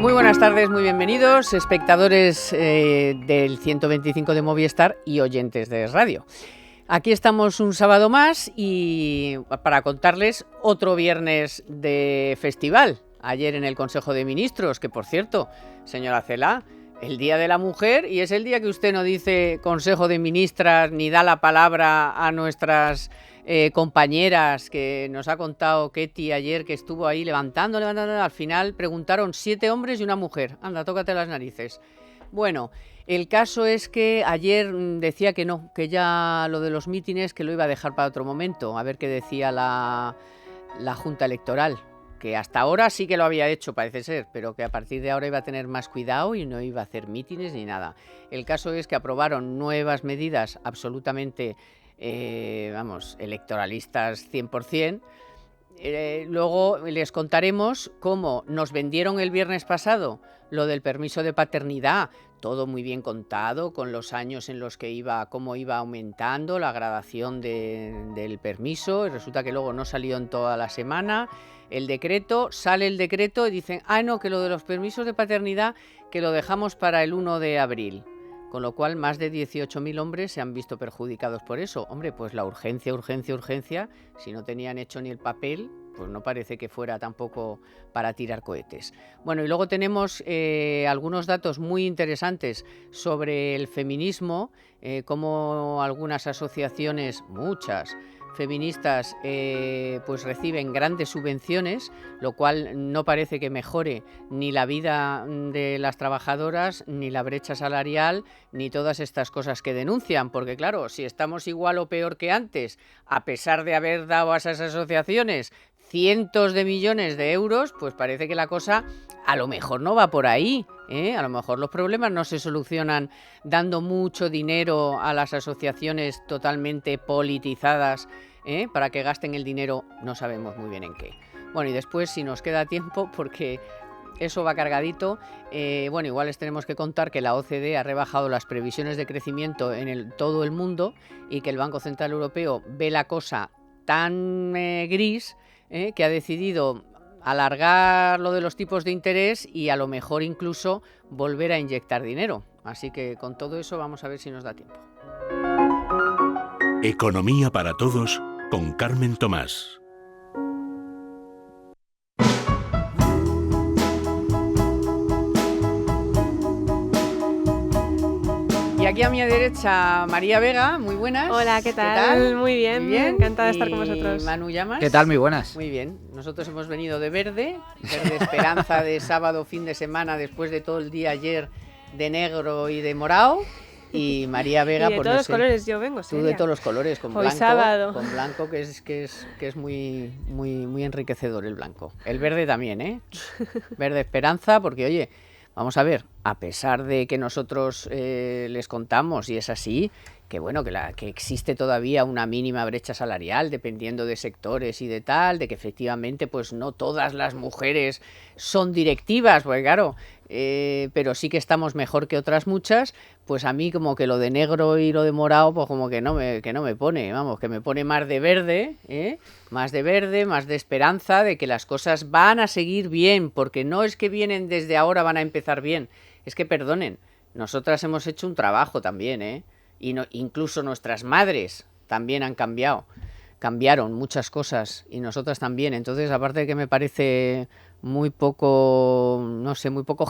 Muy buenas tardes, muy bienvenidos, espectadores del 125 de Movistar y oyentes de radio. Aquí estamos un sábado más y para contarles otro viernes de festival. Ayer en el Consejo de Ministros, que por cierto, señora Celaá, el Día de la Mujer, y es el día que usted no dice Consejo de Ministras ni da la palabra a nuestras compañeras, que nos ha contado Ketty ayer, que estuvo ahí levantando, al final preguntaron 7 hombres y una mujer. Anda, tócate las narices. Bueno, el caso es que ayer decía que no, que ya lo de los mítines que lo iba a dejar para otro momento, a ver qué decía la Junta Electoral, que hasta ahora sí que lo había hecho, parece ser, pero que a partir de ahora iba a tener más cuidado y no iba a hacer mítines ni nada. El caso es que aprobaron nuevas medidas absolutamente, electoralistas 100%. Luego les contaremos cómo nos vendieron el viernes pasado lo del permiso de paternidad, todo muy bien contado, con los años en los que cómo iba aumentando la gradación del permiso, y resulta que luego no salió en toda la semana el decreto, sale el decreto y dicen, no, que lo de los permisos de paternidad que lo dejamos para el 1 de abril. Con lo cual, más de 18.000 hombres se han visto perjudicados por eso. Hombre, pues la urgencia, si no tenían hecho ni el papel, pues no parece que fuera tampoco para tirar cohetes. Bueno, y luego tenemos algunos datos muy interesantes sobre el feminismo, cómo algunas asociaciones, muchas feministas, pues reciben grandes subvenciones, lo cual no parece que mejore ni la vida de las trabajadoras, ni la brecha salarial, ni todas estas cosas que denuncian, porque claro, si estamos igual o peor que antes, a pesar de haber dado a esas asociaciones cientos de millones de euros, pues parece que la cosa a lo mejor no va por ahí, ¿eh? A lo mejor los problemas no se solucionan dando mucho dinero a las asociaciones totalmente politizadas, para que gasten el dinero, no sabemos muy bien en qué. Bueno, y después, si nos queda tiempo, porque eso va cargadito, igual les tenemos que contar que la OCDE ha rebajado las previsiones de crecimiento en todo el mundo y que el Banco Central Europeo ve la cosa tan gris, que ha decidido alargar lo de los tipos de interés y a lo mejor incluso volver a inyectar dinero. Así que con todo eso vamos a ver si nos da tiempo. Economía para todos con Carmen Tomás. Y aquí a mi derecha, María Vega, muy buenas. Hola, ¿qué tal? Muy bien, muy bien. Encantada de estar con vosotros. Manu Llamas. ¿Qué tal? Muy buenas. Muy bien. Nosotros hemos venido de verde esperanza de sábado, fin de semana, después de todo el día ayer de negro y de morado. Y María Vega, y de todos los colores yo vengo, tú de todos los colores, con hoy blanco, sábado. Con blanco, que es muy, muy, muy enriquecedor el blanco. El verde también, verde esperanza, porque oye, vamos a ver, a pesar de que nosotros les contamos, y es así, que bueno, que existe todavía una mínima brecha salarial, dependiendo de sectores y de tal, de que efectivamente pues no todas las mujeres son directivas, pues claro, pero sí que estamos mejor que otras muchas, pues a mí como que lo de negro y lo de morado, pues como que no me pone, vamos, que me pone más de verde, más de esperanza de que las cosas van a seguir bien, porque no es que vienen desde ahora, van a empezar bien, es que perdonen, nosotras hemos hecho un trabajo también, y incluso nuestras madres también han cambiaron muchas cosas y nosotras también. Entonces, aparte de que me parece muy poco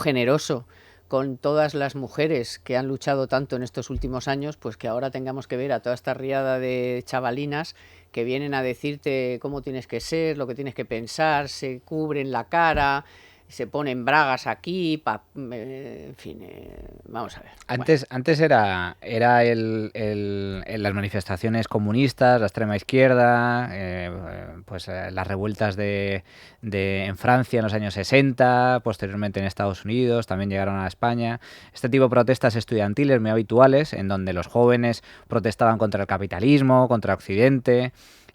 generoso con todas las mujeres que han luchado tanto en estos últimos años, pues que ahora tengamos que ver a toda esta riada de chavalinas que vienen a decirte cómo tienes que ser, lo que tienes que pensar, se cubren la cara, se ponen bragas aquí, en fin, vamos a ver. Antes era las manifestaciones comunistas, la extrema izquierda, las revueltas en Francia en los años 60, posteriormente en Estados Unidos, también llegaron a España. Este tipo de protestas estudiantiles muy habituales, en donde los jóvenes protestaban contra el capitalismo, contra Occidente.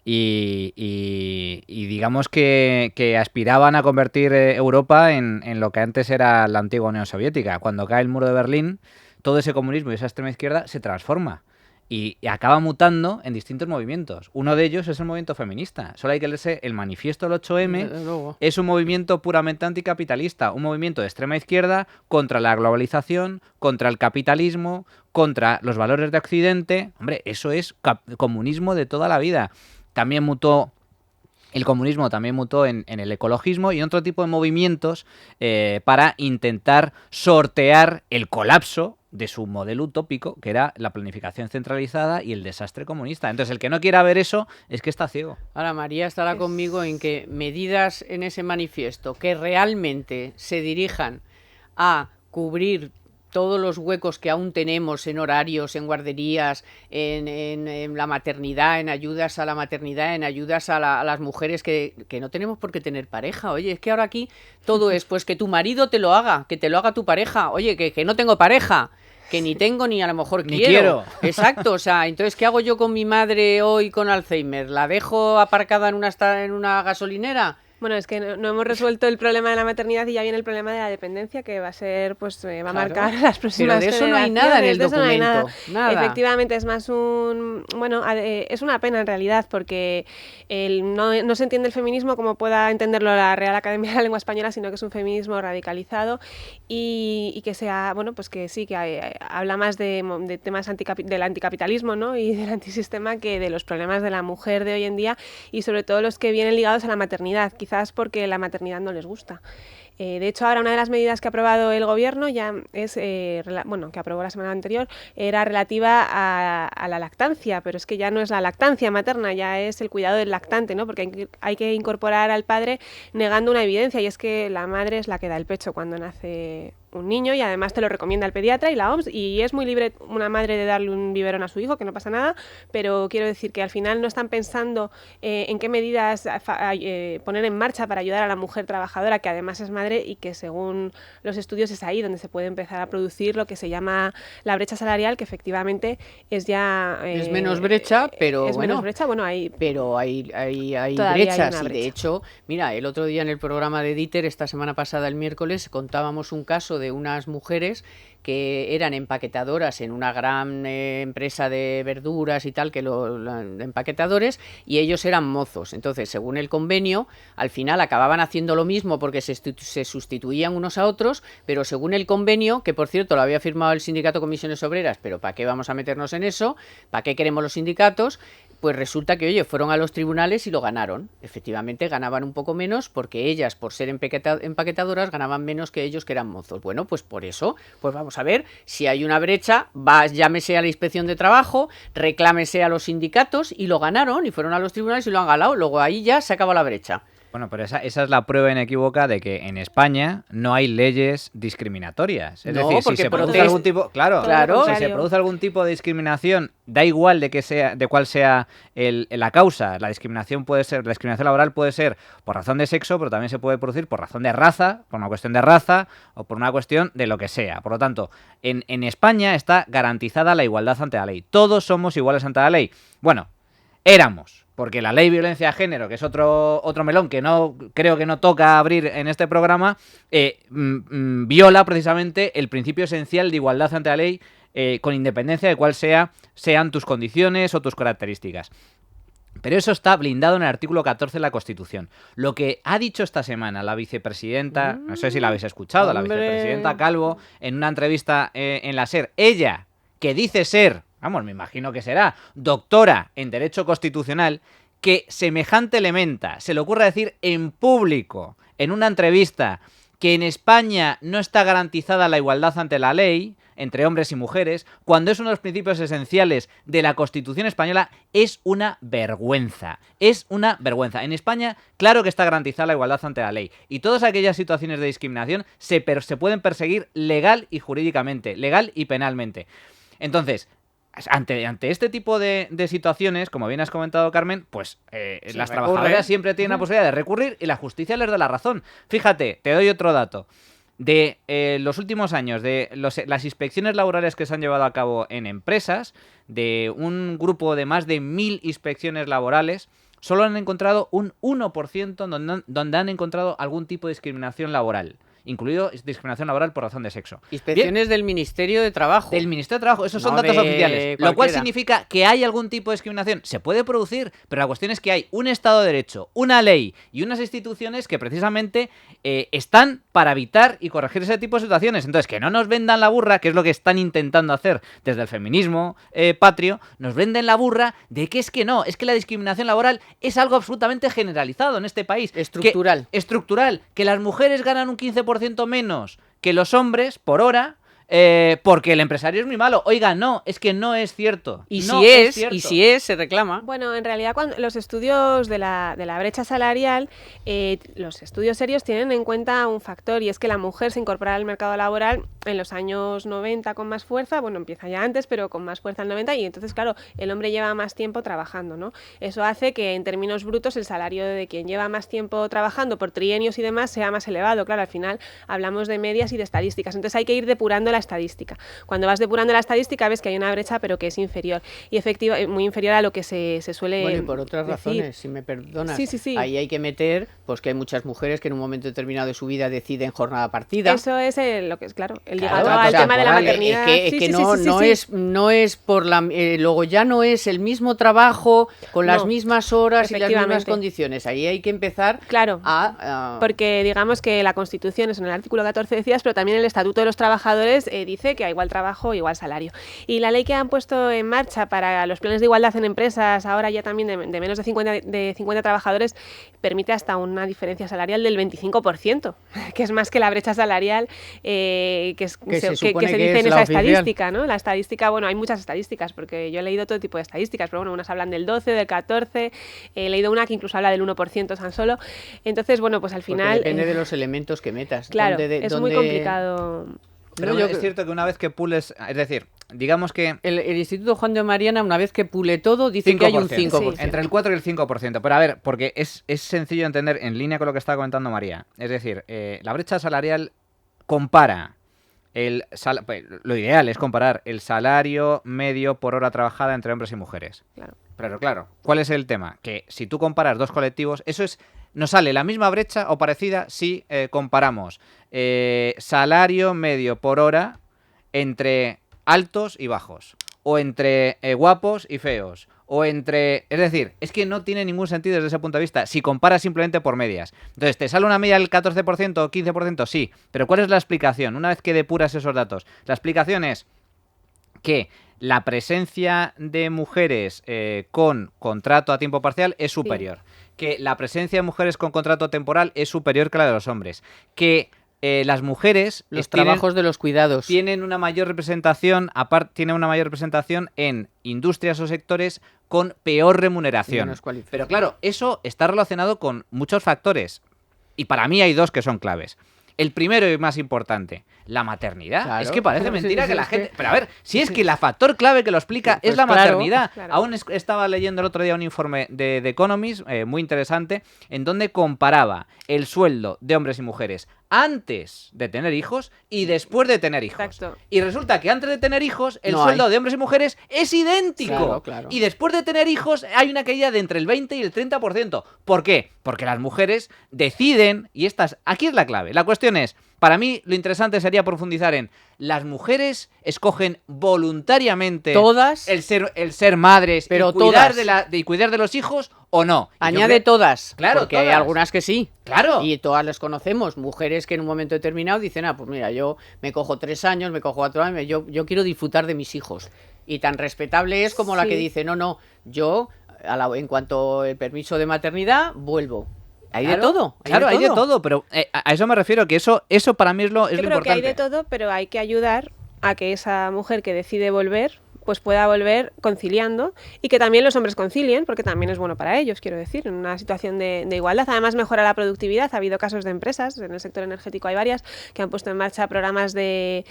Y digamos que aspiraban a convertir Europa en lo que antes era la antigua Unión Soviética. Cuando cae el muro de Berlín, todo ese comunismo y esa extrema izquierda se transforma y acaba mutando en distintos movimientos. Uno de ellos es el movimiento feminista. Solo hay que leerse el manifiesto del 8M. Desde luego. Es un movimiento puramente anticapitalista, un movimiento de extrema izquierda contra la globalización, contra el capitalismo, contra los valores de Occidente. Hombre, eso es comunismo de toda la vida. También mutó... El comunismo también mutó en el ecologismo y en otro tipo de movimientos para intentar sortear el colapso de su modelo utópico, que era la planificación centralizada y el desastre comunista. Entonces, el que no quiera ver eso es que está ciego. Ahora, María estará conmigo en que medidas en ese manifiesto que realmente se dirijan a cubrir todos los huecos que aún tenemos en horarios, en guarderías, en la maternidad, en ayudas a la maternidad, en ayudas a las mujeres que no tenemos por qué tener pareja. Oye, es que ahora aquí todo es pues que tu marido te lo haga, que te lo haga tu pareja. Oye, que no tengo pareja, que ni tengo ni a lo mejor Ni quiero. quiero. Exacto, o sea, entonces, ¿qué hago yo con mi madre hoy con Alzheimer? ¿La dejo aparcada en una gasolinera? Bueno, es que no hemos resuelto el problema de la maternidad y ya viene el problema de la dependencia, que va a ser, pues, va a Claro. marcar las próximas Pero de eso no hay nada en el generaciones, de eso no hay documento, nada. Efectivamente, es más es una pena en realidad, porque no se entiende el feminismo como pueda entenderlo la Real Academia de la Lengua Española, sino que es un feminismo radicalizado y que sea, bueno, pues que sí, que habla más de temas del anticapitalismo, ¿no? Y del antisistema que de los problemas de la mujer de hoy en día y sobre todo los que vienen ligados a la maternidad, quizás porque la maternidad no les gusta. De hecho, ahora una de las medidas que ha aprobado el Gobierno ya es, que aprobó la semana anterior, era relativa a la lactancia, pero es que ya no es la lactancia materna, ya es el cuidado del lactante, ¿no? Porque hay que incorporar al padre negando una evidencia, y es que la madre es la que da el pecho cuando nace un niño, y además te lo recomienda el pediatra y la OMS, y es muy libre una madre de darle un biberón a su hijo, que no pasa nada, pero quiero decir que al final no están pensando en qué medidas poner en marcha para ayudar a la mujer trabajadora, que además es madre, y que según los estudios es ahí donde se puede empezar a producir lo que se llama la brecha salarial, que efectivamente es ya... es menos brecha, pero es bueno, menos brecha, bueno, pero hay todavía hay brechas una y de brecha. hecho, mira, el otro día en el programa de Dieter, esta semana pasada el miércoles, contábamos un caso de unas mujeres que eran empaquetadoras en una gran empresa de verduras y tal, empaquetadores, y ellos eran mozos. Entonces, según el convenio, al final acababan haciendo lo mismo porque se sustituían unos a otros, pero según el convenio, que por cierto lo había firmado el sindicato Comisiones Obreras, pero ¿para qué vamos a meternos en eso? ¿Para qué queremos los sindicatos? Pues resulta que, oye, fueron a los tribunales y lo ganaron. Efectivamente, ganaban un poco menos porque ellas, por ser empaquetadoras, ganaban menos que ellos, que eran mozos. Bueno, pues por eso, pues vamos a ver, si hay una brecha, llámese a la Inspección de Trabajo, reclámese a los sindicatos, y lo ganaron, y fueron a los tribunales y lo han ganado. Luego ahí ya se acaba la brecha. Bueno, pero esa es la prueba inequívoca de que en España no hay leyes discriminatorias. Es No, decir, si porque se produce protest- algún tipo, claro, Claro. si se produce algún tipo de discriminación, da igual de cuál sea la causa. La discriminación laboral puede ser por razón de sexo, pero también se puede producir por razón de raza, por una cuestión de raza o por una cuestión de lo que sea. Por lo tanto, en España está garantizada la igualdad ante la ley. Todos somos iguales ante la ley. Bueno, éramos. Porque la ley de violencia de género, que es otro melón que no creo que no toca abrir en este programa, viola precisamente el principio esencial de igualdad ante la ley, con independencia de cuál sean tus condiciones o tus características. Pero eso está blindado en el artículo 14 de la Constitución. Lo que ha dicho esta semana la vicepresidenta, no sé si la habéis escuchado, la ¡Hombre! vicepresidenta Calvo, en una entrevista en la SER, ella, que dice ser... Vamos, me imagino que será doctora en Derecho Constitucional, que semejante elementa se le ocurra decir en público, en una entrevista, que en España no está garantizada la igualdad ante la ley entre hombres y mujeres, cuando es uno de los principios esenciales de la Constitución española, es una vergüenza. Es una vergüenza. En España, claro que está garantizada la igualdad ante la ley. Y todas aquellas situaciones de discriminación se pueden perseguir legal y jurídicamente, legal y penalmente. Entonces... Ante este tipo de situaciones, como bien has comentado, Carmen, pues las trabajadoras siempre tienen la posibilidad de recurrir y la justicia les da la razón. Fíjate, te doy otro dato. De los últimos años, de las inspecciones laborales que se han llevado a cabo en empresas, de un grupo de más de 1000 inspecciones laborales, solo han encontrado un 1% donde han encontrado algún tipo de discriminación laboral. incluido discriminación laboral por razón de sexo. Inspecciones del Ministerio de Trabajo. Del Ministerio de Trabajo, esos son No datos de oficiales. Lo cual cualquiera. significa que hay algún tipo de discriminación. Se puede producir, pero la cuestión es que hay un Estado de Derecho, una ley y unas instituciones que precisamente están para evitar y corregir ese tipo de situaciones. Entonces, que no nos vendan la burra, que es lo que están intentando hacer desde el feminismo patrio, nos venden la burra de que es que no, es que la discriminación laboral es algo absolutamente generalizado en este país. Estructural. Estructural. Que las mujeres ganan un 15% menos que los hombres por hora. Porque el empresario es muy malo. Oiga, no, es que no es cierto. Y no si es, se reclama. Bueno, en realidad cuando los estudios de la brecha salarial, los estudios serios tienen en cuenta un factor, y es que la mujer se incorpora al mercado laboral en los años 90 con más fuerza, bueno, empieza ya antes, pero con más fuerza en 90, y entonces, claro, el hombre lleva más tiempo trabajando, ¿no? Eso hace que en términos brutos el salario de quien lleva más tiempo trabajando por trienios y demás sea más elevado. Claro, al final hablamos de medias y de estadísticas, entonces hay que ir depurando la estadística. Cuando vas depurando la estadística ves que hay una brecha, pero que es inferior, y muy inferior a lo que se suele Bueno, y por otras decir. razones, si me perdonas. Sí. Ahí hay que meter, pues que hay muchas mujeres que en un momento determinado de su vida deciden jornada partida. Eso es lo que es, claro, el Claro, ligado al o sea, tema de la vale, maternidad. Es que no es por la luego ya no es el mismo trabajo con las No, mismas horas y las mismas efectivamente. condiciones. Ahí hay que empezar Claro, a porque digamos que la Constitución, es en el artículo 14 decías, pero también el Estatuto de los Trabajadores dice que a igual trabajo, igual salario. Y la ley que han puesto en marcha para los planes de igualdad en empresas, ahora ya también de menos de 50 trabajadores, permite hasta una diferencia salarial del 25%, que es más que la brecha salarial que se dice en esa estadística, ¿no? La estadística, bueno, hay muchas estadísticas, porque yo he leído todo tipo de estadísticas, pero bueno, unas hablan del 12, del 14, he leído una que incluso habla del 1% tan solo. Entonces, bueno, pues al final... depende de los elementos que metas. Claro, es muy complicado. Pero No, es cierto que una vez que pules, es decir, digamos que el Instituto Juan de Mariana, una vez que pule todo, dice que hay un 5%. Sí. entre el 4 y el 5%. Pero a ver, porque es sencillo entender en línea con lo que estaba comentando María. Es decir, la brecha salarial compara lo ideal es comparar el salario medio por hora trabajada entre hombres y mujeres. Claro. Pero claro, ¿cuál es el tema? Que si tú comparas dos colectivos, nos sale la misma brecha o parecida si comparamos salario medio por hora entre altos y bajos, o entre guapos y feos, o entre... Es decir, es que no tiene ningún sentido desde ese punto de vista si comparas simplemente por medias. Entonces, ¿te sale una media del 14% o 15%? Sí, pero ¿cuál es la explicación? Una vez que depuras esos datos, la explicación es que la presencia de mujeres con contrato a tiempo parcial es superior, que la presencia de mujeres con contrato temporal es superior que la de los hombres, que las mujeres Los trabajos de los cuidados. tienen una mayor representación, en industrias o sectores con peor remuneración. Menos cualificados. Pero claro, eso está relacionado con muchos factores. Y para mí hay dos que son claves. El primero y más importante, la maternidad. Claro. Es que parece Sí, mentira sí, que la es gente... que- Pero a ver, si es que el factor clave que lo explica Pues es la claro, maternidad. claro. Aún estaba leyendo el otro día un informe de The Economist, muy interesante, en donde comparaba el sueldo de hombres y mujeres antes de tener hijos y después de tener hijos. Exacto. Y resulta que antes de tener hijos, el No sueldo hay. de hombres y mujeres es idéntico. Claro, claro. Y después de tener hijos hay una caída de entre el 20 y el 30%. ¿Por qué? Porque las mujeres deciden, y aquí es la clave. La cuestión es, para mí lo interesante sería profundizar en las mujeres escogen voluntariamente Todas. el ser madres Pero y cuidar todas. y cuidar de los hijos o no. Y yo Añade creo- todas. Claro, porque hay todas. algunas que sí. Claro. Y todas las conocemos. Mujeres que en un momento determinado dicen, pues mira, yo me cojo 3 años, me cojo 4 años, yo quiero disfrutar de mis hijos. Y tan respetable es como la Sí. que dice, no, yo en cuanto el permiso de maternidad, vuelvo. Hay de todo. Hay de todo, pero a eso me refiero, que eso para mí es lo Yo creo importante. que hay de todo, pero hay que ayudar a que esa mujer que decide volver pues pueda volver conciliando, y que también los hombres concilien, porque también es bueno para ellos, quiero decir, en una situación de igualdad. Además mejora la productividad. Ha habido casos de empresas, en el sector energético hay varias, que han puesto en marcha programas de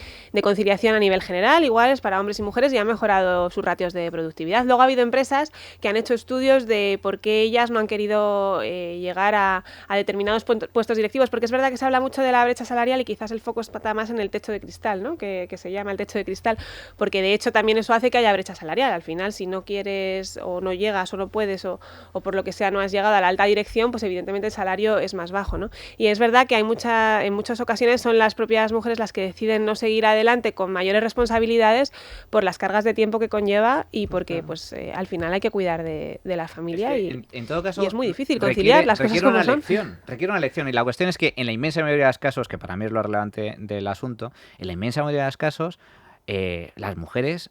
conciliación a nivel general, iguales para hombres y mujeres, y han mejorado sus ratios de productividad. Luego ha habido empresas que han hecho estudios de por qué ellas no han querido llegar a determinados puestos directivos, porque es verdad que se habla mucho de la brecha salarial y quizás el foco está más en el techo de cristal, ¿no? que se llama el techo de cristal, porque de hecho también eso hace hace que haya brecha salarial. Al final, si no quieres o no llegas o no puedes o por lo que sea no has llegado a la alta dirección, pues evidentemente el salario es más bajo, ¿no? Y es verdad que en muchas ocasiones son las propias mujeres las que deciden no seguir adelante con mayores responsabilidades por las cargas de tiempo que conlleva y porque pues al final hay que cuidar de la familia en todo caso, y es muy difícil conciliar las cosas como son. Requiere una elección y la cuestión es que en la inmensa mayoría de los casos, que para mí es lo relevante del asunto, en la inmensa mayoría de los casos las mujeres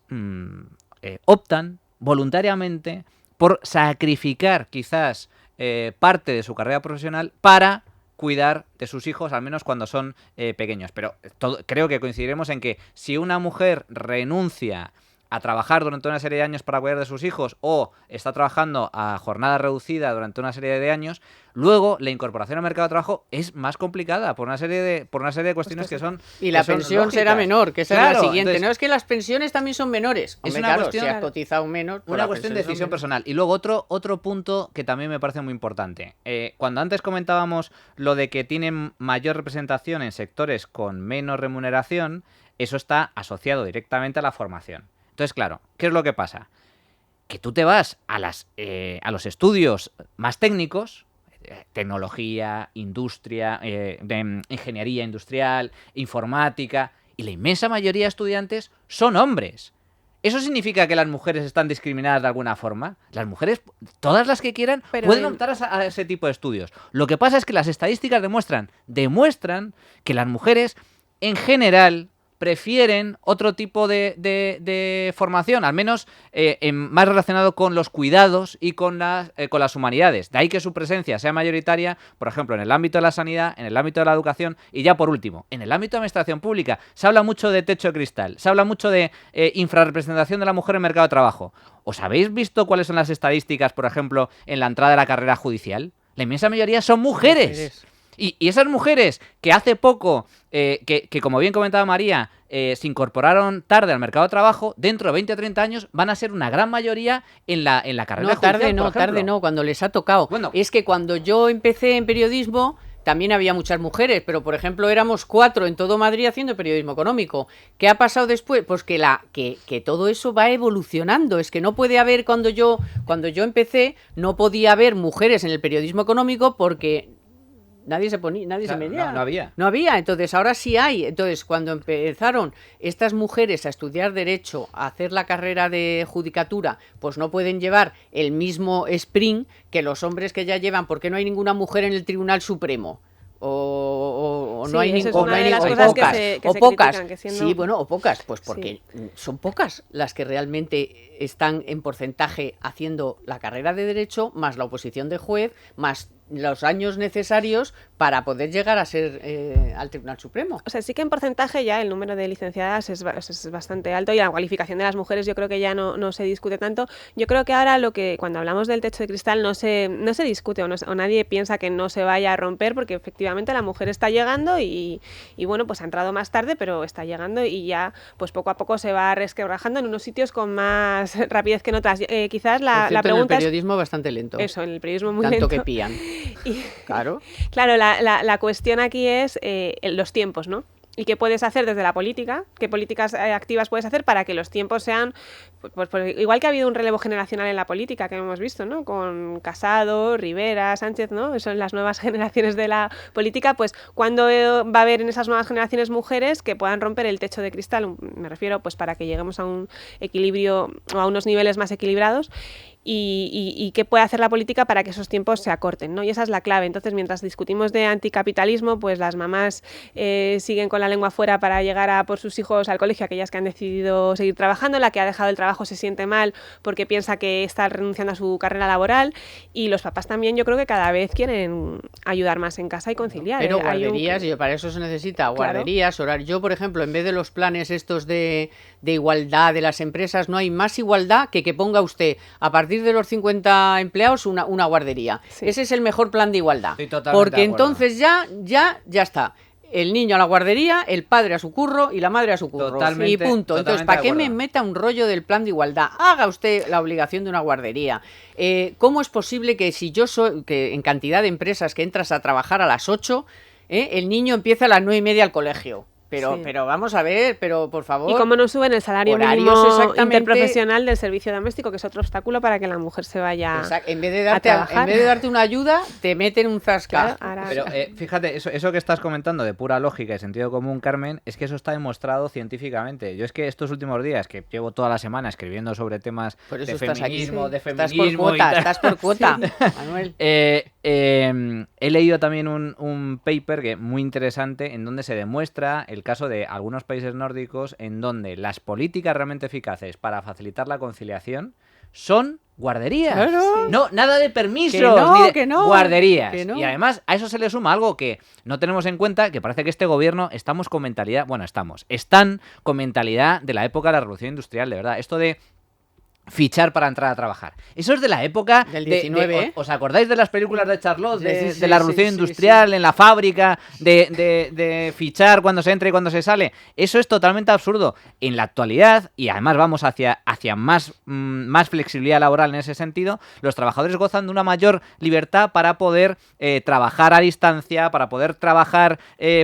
optan voluntariamente por sacrificar quizás parte de su carrera profesional para cuidar de sus hijos, al menos cuando son pequeños. Pero creo que coincidiremos en que si una mujer renuncia a trabajar durante una serie de años para cuidar de sus hijos o está trabajando a jornada reducida durante una serie de años, luego la incorporación al mercado de trabajo es más complicada por una serie de cuestiones que son y la pensión lógicas. Será menor, que esa es la siguiente. Entonces, no, es que las pensiones también son menores. Es Hombre, una claro, cuestión, si has cotizado menos, pues una cuestión de decisión personal. Y luego otro punto que también me parece muy importante. Cuando antes comentábamos lo de que tienen mayor representación en sectores con menos remuneración, eso está asociado directamente a la formación. Entonces, claro, ¿qué es lo que pasa? Que tú te vas a los estudios más técnicos, tecnología, industria, de ingeniería industrial, informática, y la inmensa mayoría de estudiantes son hombres. ¿Eso significa que las mujeres están discriminadas de alguna forma? Las mujeres, todas las que quieran, pueden optar a ese tipo de estudios. Lo que pasa es que las estadísticas demuestran que las mujeres, en general, prefieren otro tipo de formación, al menos más relacionado con los cuidados y con las humanidades. De ahí que su presencia sea mayoritaria, por ejemplo, en el ámbito de la sanidad, en el ámbito de la educación y ya por último, en el ámbito de la administración pública. Se habla mucho de techo de cristal, se habla mucho de infrarrepresentación de la mujer en el mercado de trabajo. ¿Os habéis visto cuáles son las estadísticas, por ejemplo, en la entrada de la carrera judicial? La inmensa mayoría son mujeres. Y esas mujeres que hace poco, que como bien comentaba María, se incorporaron tarde al mercado de trabajo, dentro de 20 o 30 años van a ser una gran mayoría en la carrera judicial, tarde no, cuando les ha tocado. Bueno, es que cuando yo empecé en periodismo también había muchas mujeres, pero por ejemplo éramos 4 en todo Madrid haciendo periodismo económico. ¿Qué ha pasado después? Pues que todo eso va evolucionando. Es que no puede haber, cuando yo empecé, no podía haber mujeres en el periodismo económico porque nadie se medía. No había. Entonces, ahora sí hay. Entonces, cuando empezaron estas mujeres a estudiar Derecho, a hacer la carrera de judicatura, pues no pueden llevar el mismo sprint que los hombres que ya llevan, porque no hay ninguna mujer en el Tribunal Supremo. O no hay ninguna, pocas. Sí, bueno, o pocas, pues porque son pocas las que realmente están en porcentaje haciendo la carrera de Derecho, más la oposición de juez, más los años necesarios para poder llegar a ser al Tribunal Supremo. O sea, sí que en porcentaje ya el número de licenciadas es bastante alto y la cualificación de las mujeres yo creo que ya no se discute tanto. Yo creo que ahora cuando hablamos del techo de cristal no se discute o nadie piensa que no se vaya a romper, porque efectivamente la mujer está llegando y bueno, pues ha entrado más tarde, pero está llegando y ya pues poco a poco se va resquebrajando en unos sitios con más rapidez que en otras. Quizás la pregunta en el periodismo bastante lento. Eso, en el periodismo muy tanto lento. Que pillan. Claro, la cuestión aquí es los tiempos, ¿no? ¿Y qué puedes hacer desde la política? ¿Qué políticas activas puedes hacer para que los tiempos sean... Pues, igual que ha habido un relevo generacional en la política que hemos visto, ¿no? Con Casado, Rivera, Sánchez, ¿no? Son las nuevas generaciones de la política. Pues, ¿cuándo va a haber en esas nuevas generaciones mujeres que puedan romper el techo de cristal? Me refiero, pues, para que lleguemos a un equilibrio o a unos niveles más equilibrados. Y qué puede hacer la política para que esos tiempos se acorten, ¿no? Y esa es la clave. Entonces, mientras discutimos de anticapitalismo, pues las mamás siguen con la lengua fuera para llegar a por sus hijos al colegio, aquellas que han decidido seguir trabajando, la que ha dejado el trabajo se siente mal porque piensa que está renunciando a su carrera laboral, y los papás también yo creo que cada vez quieren ayudar más en casa y conciliar. Pero guarderías, y para eso se necesita guarderías, horarios. Yo, por ejemplo, en vez de los planes estos de igualdad de las empresas, no hay más igualdad que ponga usted a partir de los 50 empleados una guardería. Sí. Ese es el mejor plan de igualdad. Porque entonces ya está. El niño a la guardería, el padre a su curro y la madre a su curro. Totalmente, y punto. Entonces, ¿para qué me meta un rollo del plan de igualdad? Haga usted la obligación de una guardería. ¿Cómo es posible que si yo soy, que en cantidad de empresas que entras a trabajar a las 8, el niño empieza a las 9:30 al colegio? Pero vamos a ver, pero por favor. Y cómo no suben el salario mínimo interprofesional del servicio doméstico, que es otro obstáculo para que la mujer se vaya en vez de darte una ayuda, te meten un zasca. Claro, pero fíjate, eso que estás comentando de pura lógica y sentido común, Carmen, es que eso está demostrado científicamente. Yo es que estos últimos días, que llevo toda la semana escribiendo sobre temas de feminismo, Estás por cuota, Manuel. He leído también un paper que muy interesante en donde se demuestra el caso de algunos países nórdicos en donde las políticas realmente eficaces para facilitar la conciliación son guarderías. Claro. No, nada de permisos, guarderías. Que no. Y además a eso se le suma algo que no tenemos en cuenta, que parece que este gobierno están con mentalidad de la época de la Revolución Industrial, de verdad. Esto de fichar para entrar a trabajar. Eso es de la época del 19, ¿os acordáis de las películas de Charlotte? De la Revolución Industrial, en la fábrica, de fichar cuando se entra y cuando se sale. Eso es totalmente absurdo. En la actualidad, y además vamos hacia más flexibilidad laboral en ese sentido, los trabajadores gozan de una mayor libertad para poder trabajar a distancia, para poder trabajar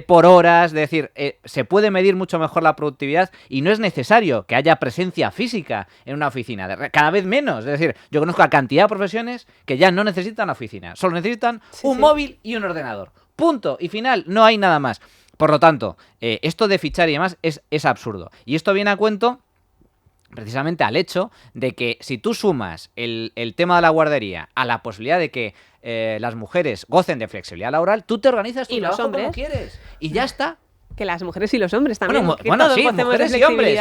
por horas, es decir, se puede medir mucho mejor la productividad y no es necesario que haya presencia física en una oficina. Cada vez menos, es decir, yo conozco a cantidad de profesiones que ya no necesitan oficina, solo necesitan un móvil y un ordenador, punto y final, no hay nada más. Por lo tanto, esto de fichar y demás es absurdo, y esto viene a cuento precisamente al hecho de que si tú sumas el tema de la guardería a la posibilidad de que las mujeres gocen de flexibilidad laboral, tú te organizas tu trabajo como quieres y ya está. Que las mujeres y los hombres también. Bueno, sí, mujeres y hombres.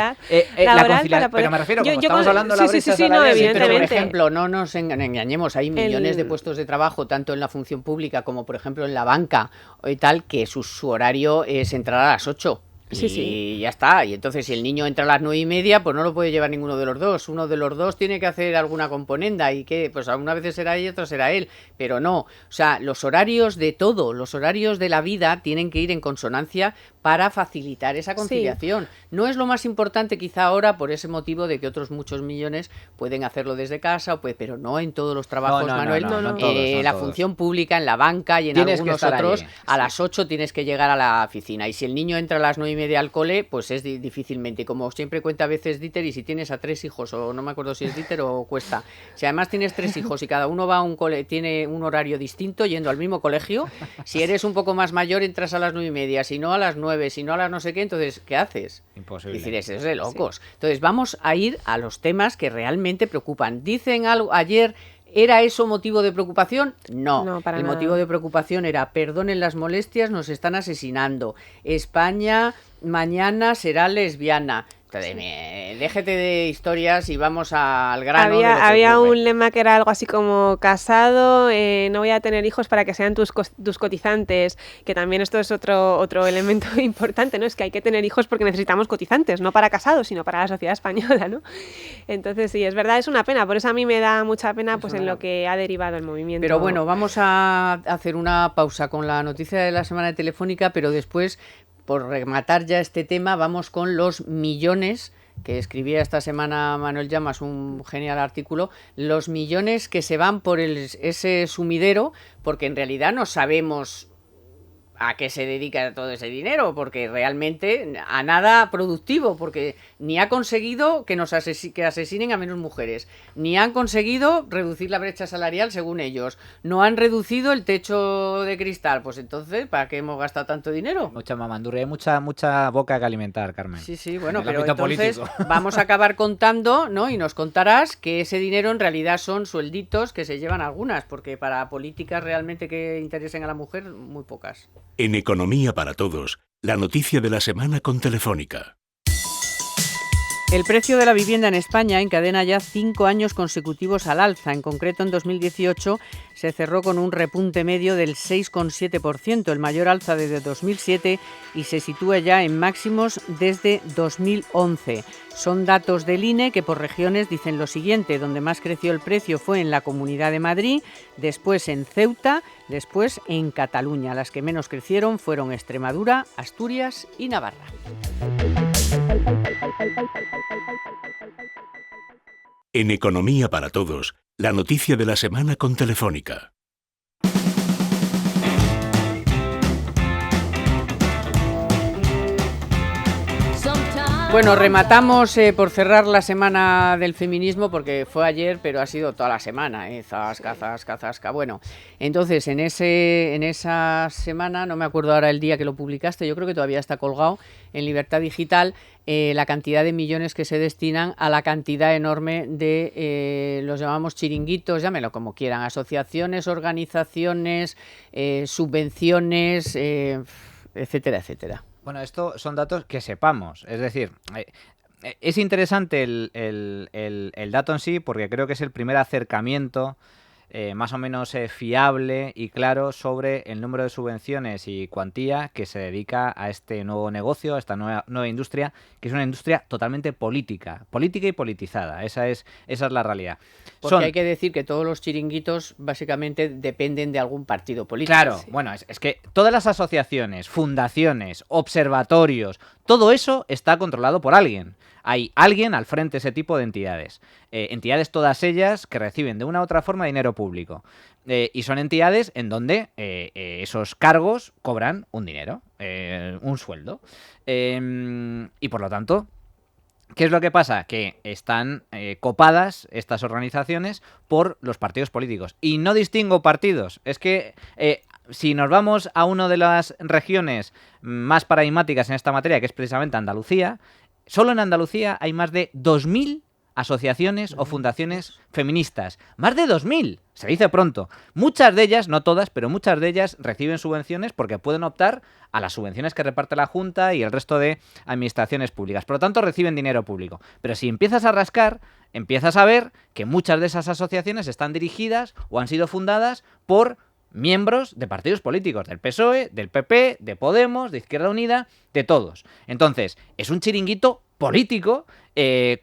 Pero me refiero, como estamos hablando de la brecha salarial, evidentemente. Pero, por ejemplo, no nos engañemos, hay millones de puestos de trabajo, tanto en la función pública como, por ejemplo, en la banca y tal, que su horario es entrar a las 8. Y ya está. Y entonces, si el niño entra a las 9:30, pues no lo puede llevar ninguno de los dos. Uno de los dos tiene que hacer alguna componenda. ¿Y qué? Pues alguna vez será ella, otra será él. Pero no. O sea, los horarios de todo, los horarios de la vida tienen que ir en consonancia para facilitar esa conciliación. No es lo más importante quizá ahora por ese motivo de que otros muchos millones pueden hacerlo desde casa, pero no en todos los trabajos, Manuel. No la función pública, en la banca y en algunos otros, a las 8 tienes que llegar a la oficina. Y si el niño entra a las 9:30 al cole, pues es difícilmente. Como siempre cuenta a veces Dieter, y si tienes a 3 hijos, o no me acuerdo si es Dieter o Cuesta, si además tienes 3 hijos y cada uno va a un cole, tiene un horario distinto yendo al mismo colegio, si eres un poco más mayor entras a las 9:30, si no a las 9, si no a las no sé qué, entonces ¿qué haces? Imposible. Es decir, es de locos. Sí. Entonces vamos a ir a los temas que realmente preocupan. Dicen algo ayer. ¿Era eso motivo de preocupación? No, para el nada. Motivo de preocupación era, perdonen las molestias, nos están asesinando. España mañana será lesbiana. Déjate de historias y vamos al grano. Había un lema que era algo así como: casado, no voy a tener hijos para que sean tus cotizantes, que también esto es otro elemento importante, ¿no? Es que hay que tener hijos porque necesitamos cotizantes, no para casados, sino para la sociedad española, ¿no? Entonces sí, es verdad, es una pena, por eso a mí me da mucha pena pues en lo que ha derivado el movimiento. Pero bueno, vamos a hacer una pausa con la noticia de la semana de Telefónica, pero después, por rematar ya este tema, vamos con los millones que escribía esta semana Manuel Llamas, un genial artículo, los millones que se van por ese sumidero, porque en realidad no sabemos a qué se dedica todo ese dinero, porque realmente a nada productivo, porque ni ha conseguido que asesinen a menos mujeres, ni han conseguido reducir la brecha salarial según ellos, no han reducido el techo de cristal, pues entonces, ¿para qué hemos gastado tanto dinero? Mucha mamandurria, mucha boca que alimentar, Carmen. Sí, bueno, pero entonces vamos a acabar contando, ¿no? Y nos contarás que ese dinero en realidad son suelditos que se llevan algunas, porque para políticas realmente que interesen a la mujer, muy pocas. En Economía para Todos, la noticia de la semana con Telefónica. El precio de la vivienda en España encadena ya 5 años consecutivos al alza. En concreto, en 2018 se cerró con un repunte medio del 6,7%, el mayor alza desde 2007, y se sitúa ya en máximos desde 2011. Son datos del INE que por regiones dicen lo siguiente: donde más creció el precio fue en la Comunidad de Madrid, después en Ceuta, después en Cataluña. Las que menos crecieron fueron Extremadura, Asturias y Navarra. En Economía para Todos, la noticia de la semana con Telefónica. Bueno, rematamos por cerrar la semana del feminismo, porque fue ayer, pero ha sido toda la semana, zasca, zasca, zasca. Bueno, entonces en esa semana, no me acuerdo ahora el día que lo publicaste, yo creo que todavía está colgado en Libertad Digital, la cantidad de millones que se destinan a la cantidad enorme de, los llamamos chiringuitos, llámelo como quieran, asociaciones, organizaciones, subvenciones, etcétera, etcétera. Bueno, esto son datos que sepamos, es decir, es interesante el dato en sí porque creo que es el primer acercamiento más o menos fiable y claro sobre el número de subvenciones y cuantía que se dedica a este nuevo negocio, a esta nueva industria, que es una industria totalmente política y politizada. Esa es la realidad. Porque hay que decir que todos los chiringuitos básicamente dependen de algún partido político. Claro, sí. Bueno, es que todas las asociaciones, fundaciones, observatorios, todo eso está controlado por alguien. Hay alguien al frente de ese tipo de entidades. Entidades todas ellas que reciben de una u otra forma dinero público. Y son entidades en donde esos cargos cobran un dinero, un sueldo. Y por lo tanto, ¿qué es lo que pasa? Que están copadas estas organizaciones por los partidos políticos. Y no distingo partidos. Es que si nos vamos a una de las regiones más paradigmáticas en esta materia, que es precisamente Andalucía, solo en Andalucía hay más de 2.000 asociaciones o fundaciones feministas. Más de 2.000, se dice pronto. Muchas de ellas, no todas, pero muchas de ellas reciben subvenciones porque pueden optar a las subvenciones que reparte la Junta y el resto de administraciones públicas. Por lo tanto, reciben dinero público. Pero si empiezas a rascar, empiezas a ver que muchas de esas asociaciones están dirigidas o han sido fundadas por miembros de partidos políticos, del PSOE, del PP, de Podemos, de Izquierda Unida, de todos. Entonces, es un chiringuito político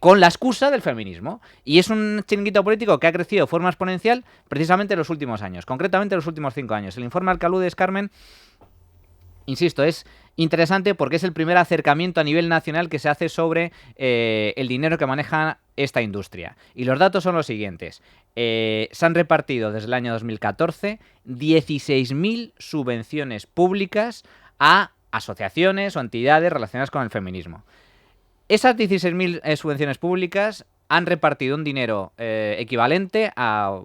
con la excusa del feminismo. Y es un chiringuito político que ha crecido de forma exponencial precisamente en los últimos años, concretamente en los últimos 5 años. El informe Alcaludes, Carmen, insisto, es interesante porque es el primer acercamiento a nivel nacional que se hace sobre el dinero que maneja esta industria. Y los datos son los siguientes. Se han repartido desde el año 2014 16.000 subvenciones públicas a asociaciones o entidades relacionadas con el feminismo. Esas 16.000 subvenciones públicas han repartido un dinero equivalente a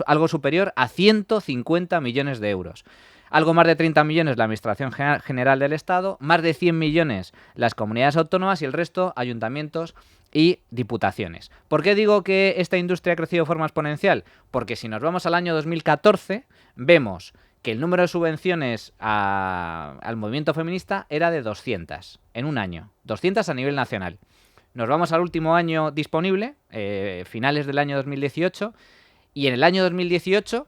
algo superior a 150 millones de euros. Algo más de 30 millones la Administración General del Estado, más de 100 millones las comunidades autónomas y el resto ayuntamientos y diputaciones. ¿Por qué digo que esta industria ha crecido de forma exponencial? Porque si nos vamos al año 2014, vemos que el número de subvenciones al movimiento feminista era de 200 en un año, 200 a nivel nacional. Nos vamos al último año disponible, finales del año 2018, y en el año 2018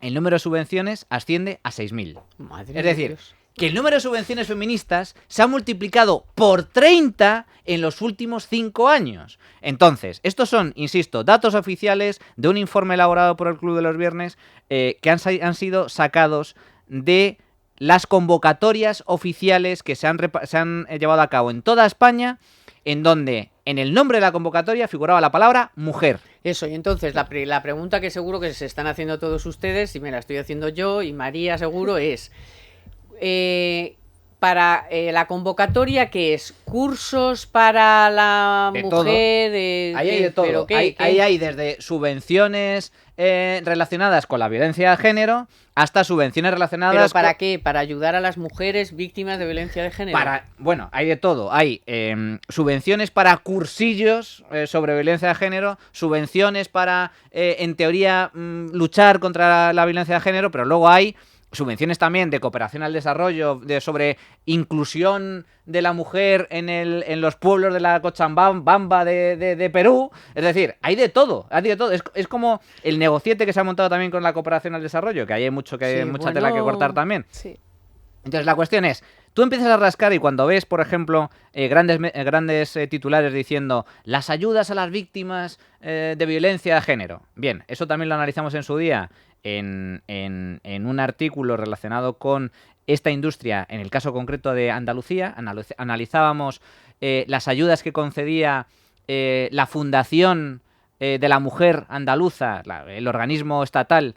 el número de subvenciones asciende a 6.000. Es decir, Dios. Que el número de subvenciones feministas se ha multiplicado por 30 en los últimos 5 años. Entonces, estos son, insisto, datos oficiales de un informe elaborado por el Club de los Viernes que han sido sacados de las convocatorias oficiales que se han llevado a cabo en toda España, en donde en el nombre de la convocatoria figuraba la palabra mujer. Eso, y entonces la pregunta que seguro que se están haciendo todos ustedes, y me la estoy haciendo yo y María seguro, es para la convocatoria, ¿qué es? ¿Cursos para la de mujer? Ahí hay de todo. ¿Pero qué? Ahí hay desde subvenciones relacionadas con la violencia de género hasta subvenciones relacionadas... ¿Pero para qué? ¿Para ayudar a las mujeres víctimas de violencia de género? Bueno, hay de todo. Hay subvenciones para cursillos sobre violencia de género, subvenciones para, en teoría, luchar contra la violencia de género, pero luego hay subvenciones también de cooperación al desarrollo, sobre inclusión de la mujer en los pueblos de la Cochabamba de Perú. Es decir, hay de todo, Es como el negociete que se ha montado también con la cooperación al desarrollo, que hay mucha tela que cortar también. Sí. Entonces la cuestión es, tú empiezas a rascar y cuando ves, por ejemplo, grandes titulares diciendo las ayudas a las víctimas de violencia de género. Bien, eso también lo analizamos en su día en un artículo relacionado con esta industria, en el caso concreto de Andalucía. Analizábamos las ayudas que concedía la Fundación de la Mujer Andaluza, el organismo oficial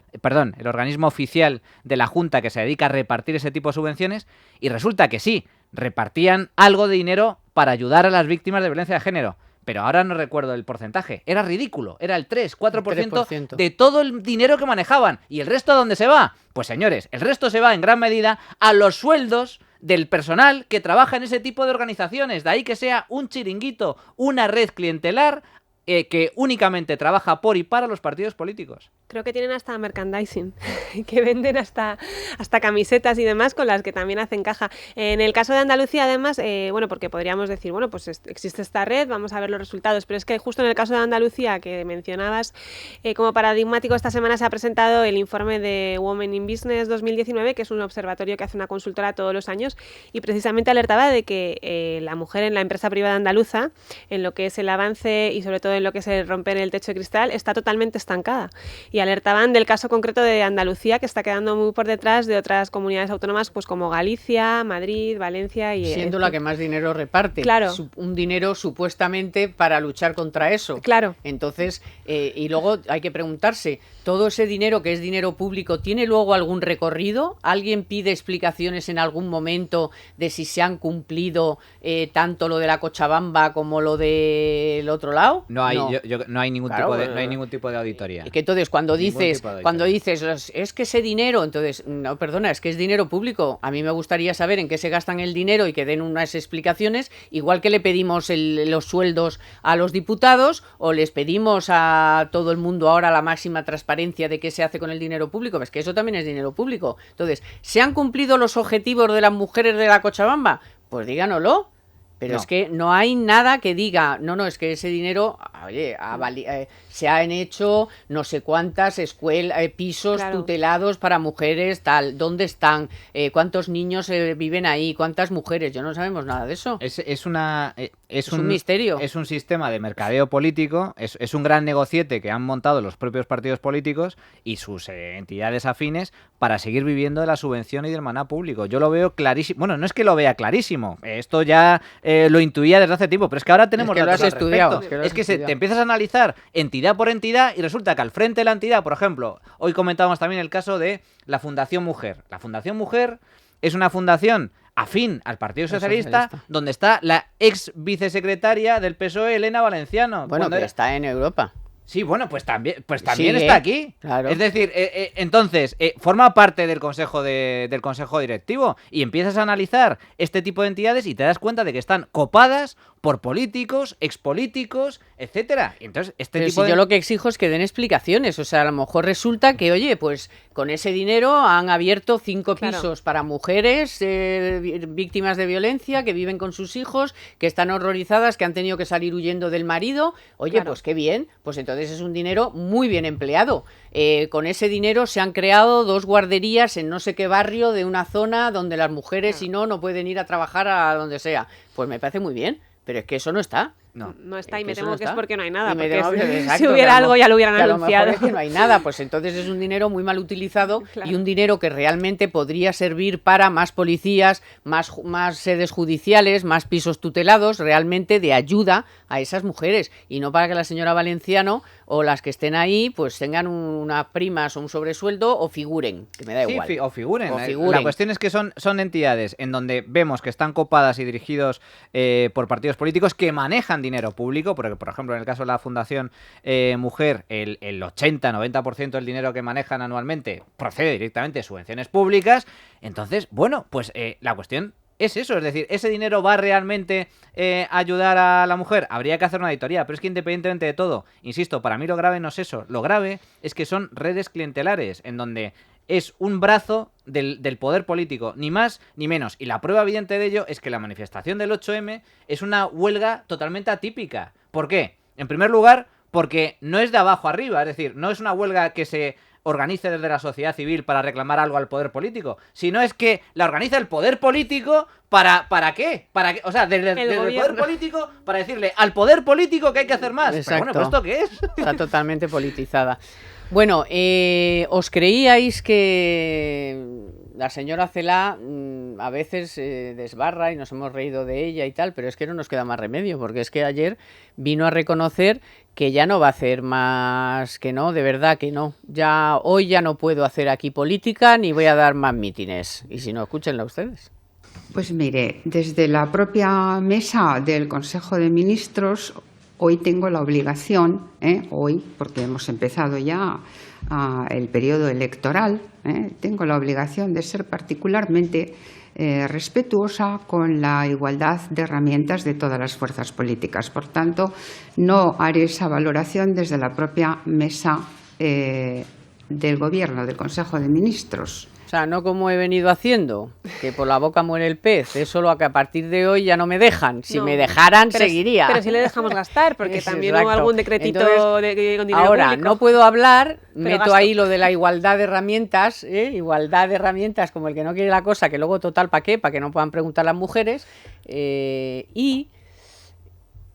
de la Junta que se dedica a repartir ese tipo de subvenciones, y resulta que sí, repartían algo de dinero para ayudar a las víctimas de violencia de género. Pero ahora no recuerdo el porcentaje. Era ridículo. Era el 3-4% de todo el dinero que manejaban. ¿Y el resto a dónde se va? Pues señores, el resto se va en gran medida a los sueldos del personal que trabaja en ese tipo de organizaciones. De ahí que sea un chiringuito, una red clientelar que únicamente trabaja por y para los partidos políticos. Creo que tienen hasta merchandising, que venden hasta camisetas y demás con las que también hacen caja. En el caso de Andalucía, además, bueno, porque podríamos decir, bueno, pues existe esta red, vamos a ver los resultados, pero es que justo en el caso de Andalucía, que mencionabas, como paradigmático, esta semana se ha presentado el informe de Women in Business 2019, que es un observatorio que hace una consultora todos los años, y precisamente alertaba de que la mujer en la empresa privada andaluza, en lo que es el avance y sobre todo en lo que es el romper el techo de cristal, está totalmente estancada. Y alertaban del caso concreto de Andalucía, que está quedando muy por detrás de otras comunidades autónomas, pues como Galicia, Madrid, Valencia y... Siendo la que más dinero reparte. Claro. Un dinero supuestamente para luchar contra eso. Claro. Entonces, y luego hay que preguntarse, ¿todo ese dinero que es dinero público tiene luego algún recorrido? ¿Alguien pide explicaciones en algún momento de si se han cumplido tanto lo de la Cochabamba como lo del otro lado? No hay, no hay ningún Claro, no hay ningún tipo de auditoría. Que entonces cuando dices es que ese dinero, entonces no, perdona, es que es dinero público. A mí me gustaría saber en qué se gastan el dinero y que den unas explicaciones, igual que le pedimos los sueldos a los diputados o les pedimos a todo el mundo ahora la máxima transparencia de qué se hace con el dinero público. Es que eso también es dinero público. Entonces, ¿se han cumplido los objetivos de las mujeres de la Cochabamba? Pues díganoslo. Pero es que no hay nada que diga, no, es que ese dinero, oye, se han hecho no sé cuántas escuelas, pisos tutelados para mujeres, tal, ¿dónde están? ¿Cuántos niños viven ahí? ¿Cuántas mujeres? Yo no sabemos nada de eso. Es un misterio. Es un sistema de mercadeo político, es un gran negociete que han montado los propios partidos políticos y sus entidades afines para seguir viviendo de la subvención y del maná público. Yo lo veo clarísimo. Bueno, no es que lo vea clarísimo, esto ya lo intuía desde hace tiempo, pero es que ahora tenemos datos al respecto. Es que te empiezas a analizar entidad por entidad y resulta que al frente de la entidad, por ejemplo, hoy comentábamos también el caso de la Fundación Mujer. La Fundación Mujer es una fundación afín al Partido Socialista, donde está la ex vicesecretaria del PSOE, Elena Valenciano. Bueno, que está en Europa. Sí, bueno, pues también Sí, está aquí. Claro. Es decir, entonces, forma parte del consejo directivo y empiezas a analizar este tipo de entidades y te das cuenta de que están copadas por políticos, expolíticos, etcétera. Entonces, yo lo que exijo es que den explicaciones. O sea, a lo mejor resulta que, oye, pues con ese dinero han abierto 5 pisos para mujeres víctimas de violencia, que viven con sus hijos, que están horrorizadas, que han tenido que salir huyendo del marido. Oye, pues qué bien. Pues entonces es un dinero muy bien empleado. Con ese dinero se han creado 2 guarderías en no sé qué barrio de una zona donde las mujeres, si no pueden ir a trabajar a donde sea. Pues me parece muy bien. Pero es que eso no está. No está y me temo que es porque no hay nada. Porque si hubiera algo ya lo hubieran anunciado. A lo mejor es que no hay nada, pues entonces es un dinero muy mal utilizado y un dinero que realmente podría servir para más policías, más sedes judiciales, más pisos tutelados, realmente de ayuda a esas mujeres y no para que la señora Valenciano o las que estén ahí pues tengan unas primas o un sobresueldo o figuren, que me da igual. Sí, o figuren. La cuestión es que son entidades en donde vemos que están copadas y dirigidos por partidos políticos que manejan dinero público, porque por ejemplo en el caso de la Fundación Mujer, el 80-90% del dinero que manejan anualmente procede directamente de subvenciones públicas. Entonces, bueno, pues la cuestión es eso, es decir, ¿ese dinero va realmente a ayudar a la mujer? Habría que hacer una auditoría, pero es que independientemente de todo, insisto, para mí lo grave no es eso, lo grave es que son redes clientelares, en donde es un brazo del poder político, ni más ni menos. Y la prueba evidente de ello es que la manifestación del 8M es una huelga totalmente atípica. ¿Por qué? En primer lugar, porque no es de abajo arriba, es decir, no es una huelga que se organice desde la sociedad civil para reclamar algo al poder político, sino es que la organiza el poder político ¿para qué? O sea, desde el poder político para decirle al poder político que hay que hacer más. Exacto. Pero bueno, ¿pero esto qué es? Está totalmente politizada. Bueno, ¿os creíais que la señora Celaá a veces desbarra y nos hemos reído de ella y tal, pero es que no nos queda más remedio, porque es que ayer vino a reconocer que ya no va a hacer más, que no, de verdad que no. Hoy ya no puedo hacer aquí política ni voy a dar más mítines. Y si no, escúchenla ustedes. Pues mire, desde la propia mesa del Consejo de Ministros, hoy tengo la obligación, hoy, porque hemos empezado ya el periodo electoral, tengo la obligación de ser particularmente respetuosa con la igualdad de herramientas de todas las fuerzas políticas. Por tanto, no haré esa valoración desde la propia mesa del Gobierno, del Consejo de Ministros. O sea, no como he venido haciendo, que por la boca muere el pez, es solo que a partir de hoy ya no me dejan. Si me dejaran, seguiría. Pero si le dejamos gastar, porque también hubo algún decretito con dinero ahora, público. no puedo hablar, meto gasto. ahí lo de la igualdad de herramientas, igualdad de herramientas como el que no quiere la cosa, que luego total, ¿para qué? Para que no puedan preguntar las mujeres, y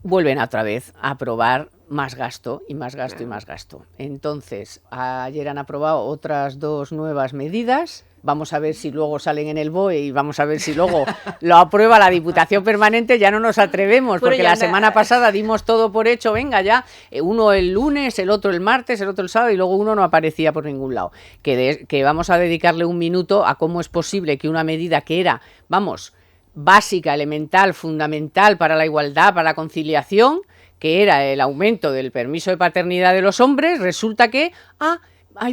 vuelven otra vez a aprobar más gasto y más gasto y más gasto. Entonces, ayer han aprobado otras 2 nuevas medidas. Vamos a ver si luego salen en el BOE y vamos a ver si luego lo aprueba la Diputación Permanente. Ya no nos atrevemos, porque la semana pasada dimos todo por hecho, venga ya, uno el lunes, el otro el martes, el otro el sábado, y luego uno no aparecía por ningún lado. Que vamos a dedicarle un minuto a cómo es posible que una medida que era, básica, elemental, fundamental para la igualdad, para la conciliación, que era el aumento del permiso de paternidad de los hombres, resulta que,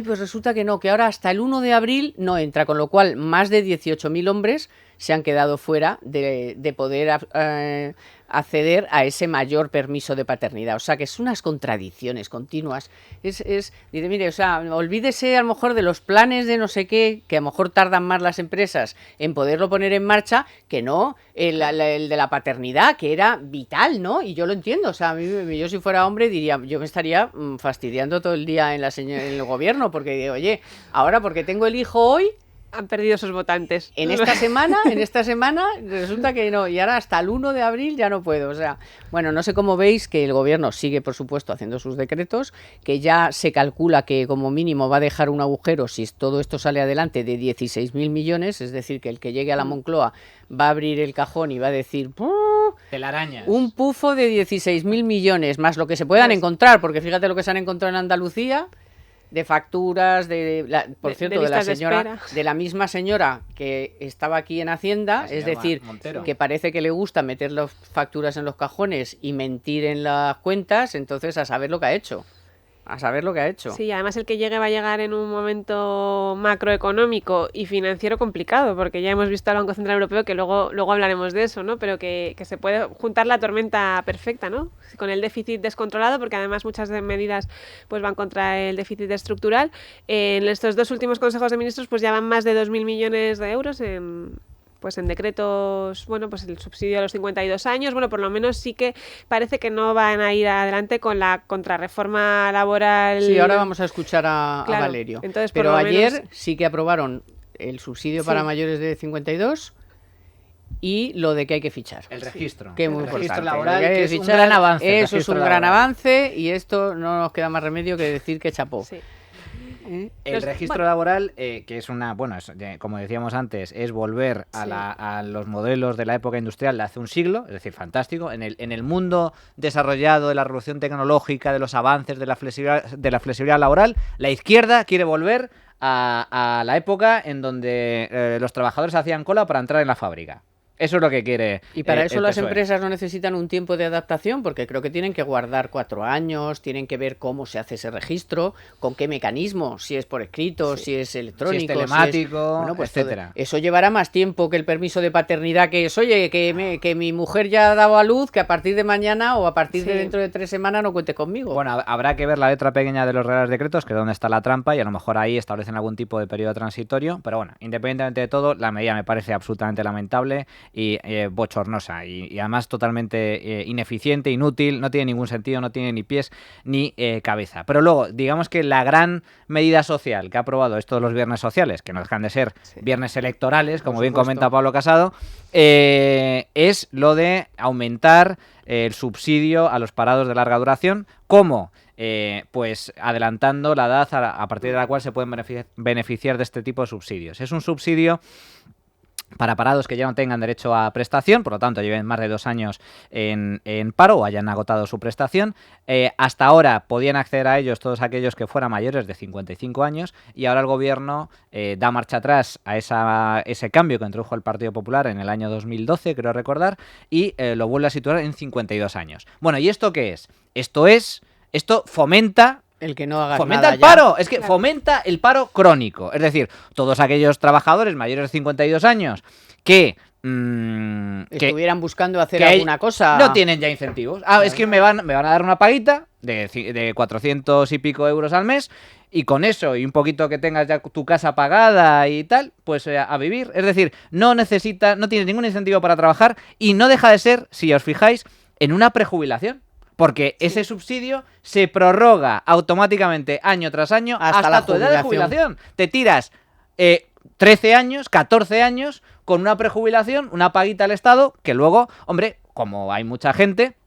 pues resulta que no, que ahora hasta el 1 de abril no entra, con lo cual más de 18.000 hombres se han quedado fuera de poder acceder a ese mayor permiso de paternidad. O sea, que es unas contradicciones continuas. Dice, mire, o sea, olvídese a lo mejor de los planes de no sé qué, que a lo mejor tardan más las empresas en poderlo poner en marcha, que no el de la paternidad, que era vital, ¿no? Y yo lo entiendo, o sea, yo si fuera hombre diría, yo me estaría fastidiando todo el día en el gobierno, porque digo, oye, ahora porque tengo el hijo hoy, han perdido sus votantes. En esta semana resulta que no, y ahora hasta el 1 de abril ya no puedo. O sea, bueno, no sé cómo veis que el gobierno sigue, por supuesto, haciendo sus decretos, que ya se calcula que como mínimo va a dejar un agujero, si todo esto sale adelante, de 16.000 millones, es decir, que el que llegue a la Moncloa va a abrir el cajón y va a decir... telarañas. Un pufo de 16.000 millones, más lo que se puedan encontrar, porque fíjate lo que se han encontrado en Andalucía... de facturas, por cierto, de la misma señora que estaba aquí en Hacienda, es decir, Montero, que parece que le gusta meter las facturas en los cajones y mentir en las cuentas, entonces a saber lo que ha hecho. Sí, además el que llegue va a llegar en un momento macroeconómico y financiero complicado, porque ya hemos visto al Banco Central Europeo, que luego hablaremos de eso, ¿no? Pero que se puede juntar la tormenta perfecta, ¿no? Con el déficit descontrolado, porque además muchas medidas pues van contra el déficit estructural. En estos 2 últimos consejos de ministros pues ya van más de 2.000 millones de euros en decretos, pues el subsidio a los 52 años, por lo menos sí que parece que no van a ir adelante con la contrarreforma laboral. Sí, ahora vamos a escuchar a Valerio. Entonces, pero ayer sí que aprobaron el subsidio para mayores de 52 y lo de que hay que fichar. El registro. Que es muy registro importante. laboral, que es un gran avance. Eso es un gran avance y esto no nos queda más remedio que decir que chapó. Sí. El registro laboral, que es como decíamos antes, es volver a los modelos de la época industrial de hace un siglo, es decir, fantástico. En el mundo desarrollado de la revolución tecnológica, de los avances de la flexibilidad laboral, la izquierda quiere volver a la época en donde los trabajadores hacían cola para entrar en la fábrica. Eso es lo que quiere. Y para eso las empresas no necesitan un tiempo de adaptación, porque creo que tienen que guardar 4 años, tienen que ver cómo se hace ese registro, con qué mecanismo, si es por escrito, si es electrónico, si es telemático, etcétera. Eso llevará más tiempo que el permiso de paternidad, que es, oye, que mi mujer ya ha dado a luz, que a partir de mañana o a partir de dentro de 3 semanas no cuente conmigo. Bueno, habrá que ver la letra pequeña de los reales decretos, que es donde está la trampa, y a lo mejor ahí establecen algún tipo de periodo transitorio, pero bueno, independientemente de todo, la medida me parece absolutamente lamentable y bochornosa y además totalmente ineficiente, inútil, no tiene ningún sentido, no tiene ni pies ni cabeza. Pero luego, digamos que la gran medida social que ha aprobado esto de los viernes sociales, que no dejan de ser viernes electorales, como bien comenta Pablo Casado, es lo de aumentar el subsidio a los parados de larga duración. ¿Cómo? Pues adelantando la edad a partir de la cual se pueden beneficiar de este tipo de subsidios. Es un subsidio para parados que ya no tengan derecho a prestación, por lo tanto lleven más de 2 años en paro o hayan agotado su prestación. Hasta ahora podían acceder a ellos todos aquellos que fueran mayores de 55 años y ahora el gobierno da marcha atrás a ese cambio que introdujo el Partido Popular en el año 2012, creo recordar, y lo vuelve a situar en 52 años. Bueno, ¿y esto qué es? Esto fomenta... El que no hagas Fomenta nada el ya. paro, es que fomenta el paro crónico. Es decir, todos aquellos trabajadores mayores de 52 años que estuvieran buscando hacer que alguna cosa. no tienen ya incentivos. Es que me van a dar una paguita de 400 y pico euros al mes y con eso y un poquito que tengas ya tu casa pagada y tal, pues a vivir. Es decir, no tienes ningún incentivo para trabajar y no deja de ser, si os fijáis, en una prejubilación. Porque ese subsidio se prorroga automáticamente año tras año hasta tu edad de jubilación. Te tiras 13 años, 14 años con una prejubilación, una paguita al Estado, que luego, hombre, como hay mucha gente,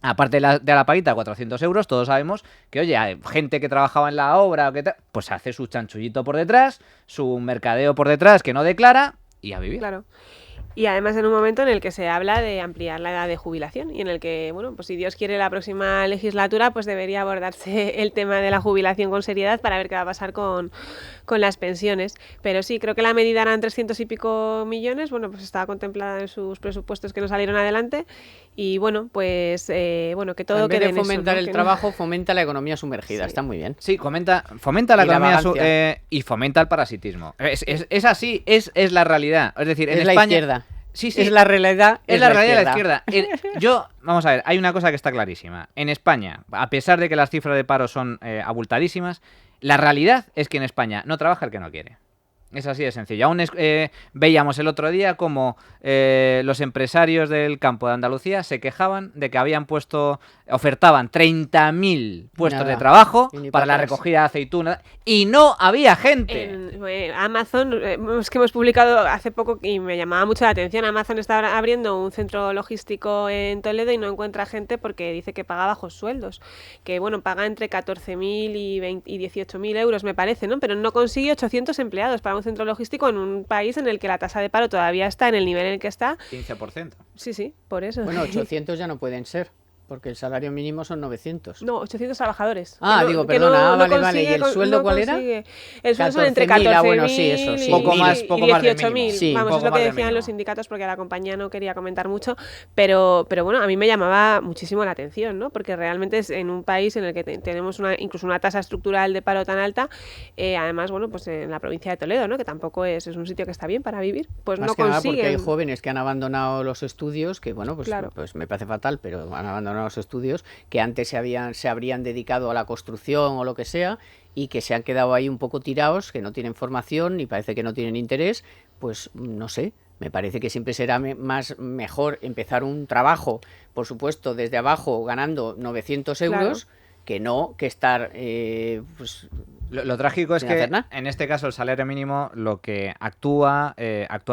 aparte de la paguita de 400 euros, todos sabemos que, oye, hay gente que trabajaba en la obra, pues hace su chanchullito por detrás, su mercadeo por detrás que no declara y a vivir. Claro. Y además en un momento en el que se habla de ampliar la edad de jubilación y en el que, bueno, pues si Dios quiere la próxima legislatura, pues debería abordarse el tema de la jubilación con seriedad para ver qué va a pasar con las pensiones. Pero sí, creo que la medida eran 300 y pico millones, bueno, pues estaba contemplada en sus presupuestos que no salieron adelante y bueno, pues que todo quede en eso. En vez de fomentar el trabajo, no... fomenta la economía sumergida, Sí. Está muy bien. Sí, fomenta la economía y fomenta el parasitismo. Es así, es la realidad. Es decir, en es España... la izquierda. Sí, sí. Es la realidad. Es la realidad de la izquierda. Vamos a ver, hay una cosa que está clarísima. En España, a pesar de que las cifras de paro son abultadísimas, la realidad es que en España no trabaja el que no quiere. Es así de sencillo. Aún veíamos el otro día como los empresarios del campo de Andalucía se quejaban de que ofertaban 30.000 puestos de trabajo para la recogida de aceitunas y no había gente. Amazon, es que hemos publicado hace poco y me llamaba mucho la atención. Amazon está abriendo un centro logístico en Toledo y no encuentra gente porque dice que paga bajos sueldos. Que bueno, paga entre 14.000 y 18.000 euros, me parece, ¿no? Pero no consigue 800 empleados para un centro logístico en un país en el que la tasa de paro todavía está en el nivel en el que está. 15%. Sí, por eso. Bueno, 800 ya no pueden ser, porque el salario mínimo son 900. No, 800 trabajadores. Perdona, vale. ¿Y el sueldo cuál era? El sueldo son entre 14.000 bueno, sí, eso, sí. Poco más de 18.000. Sí, vamos, es lo que decían los sindicatos porque la compañía no quería comentar mucho, pero bueno, a mí me llamaba muchísimo la atención, ¿no? Porque realmente es en un país en el que tenemos incluso una tasa estructural de paro tan alta, además, bueno, pues en la provincia de Toledo, ¿no? Que tampoco es un sitio que está bien para vivir, pues más no que nada consiguen. porque hay jóvenes que han abandonado los estudios, que bueno, pues, Claro. pues me parece fatal, pero han abandonado los estudios, que antes se habrían dedicado a la construcción o lo que sea, y que se han quedado ahí un poco tirados, que no tienen formación y parece que no tienen interés, pues no sé. Me parece que siempre será mejor empezar un trabajo, por supuesto, desde abajo ganando 900 euros, Claro. que no que estar Lo trágico es que en este caso el salario mínimo lo que actúa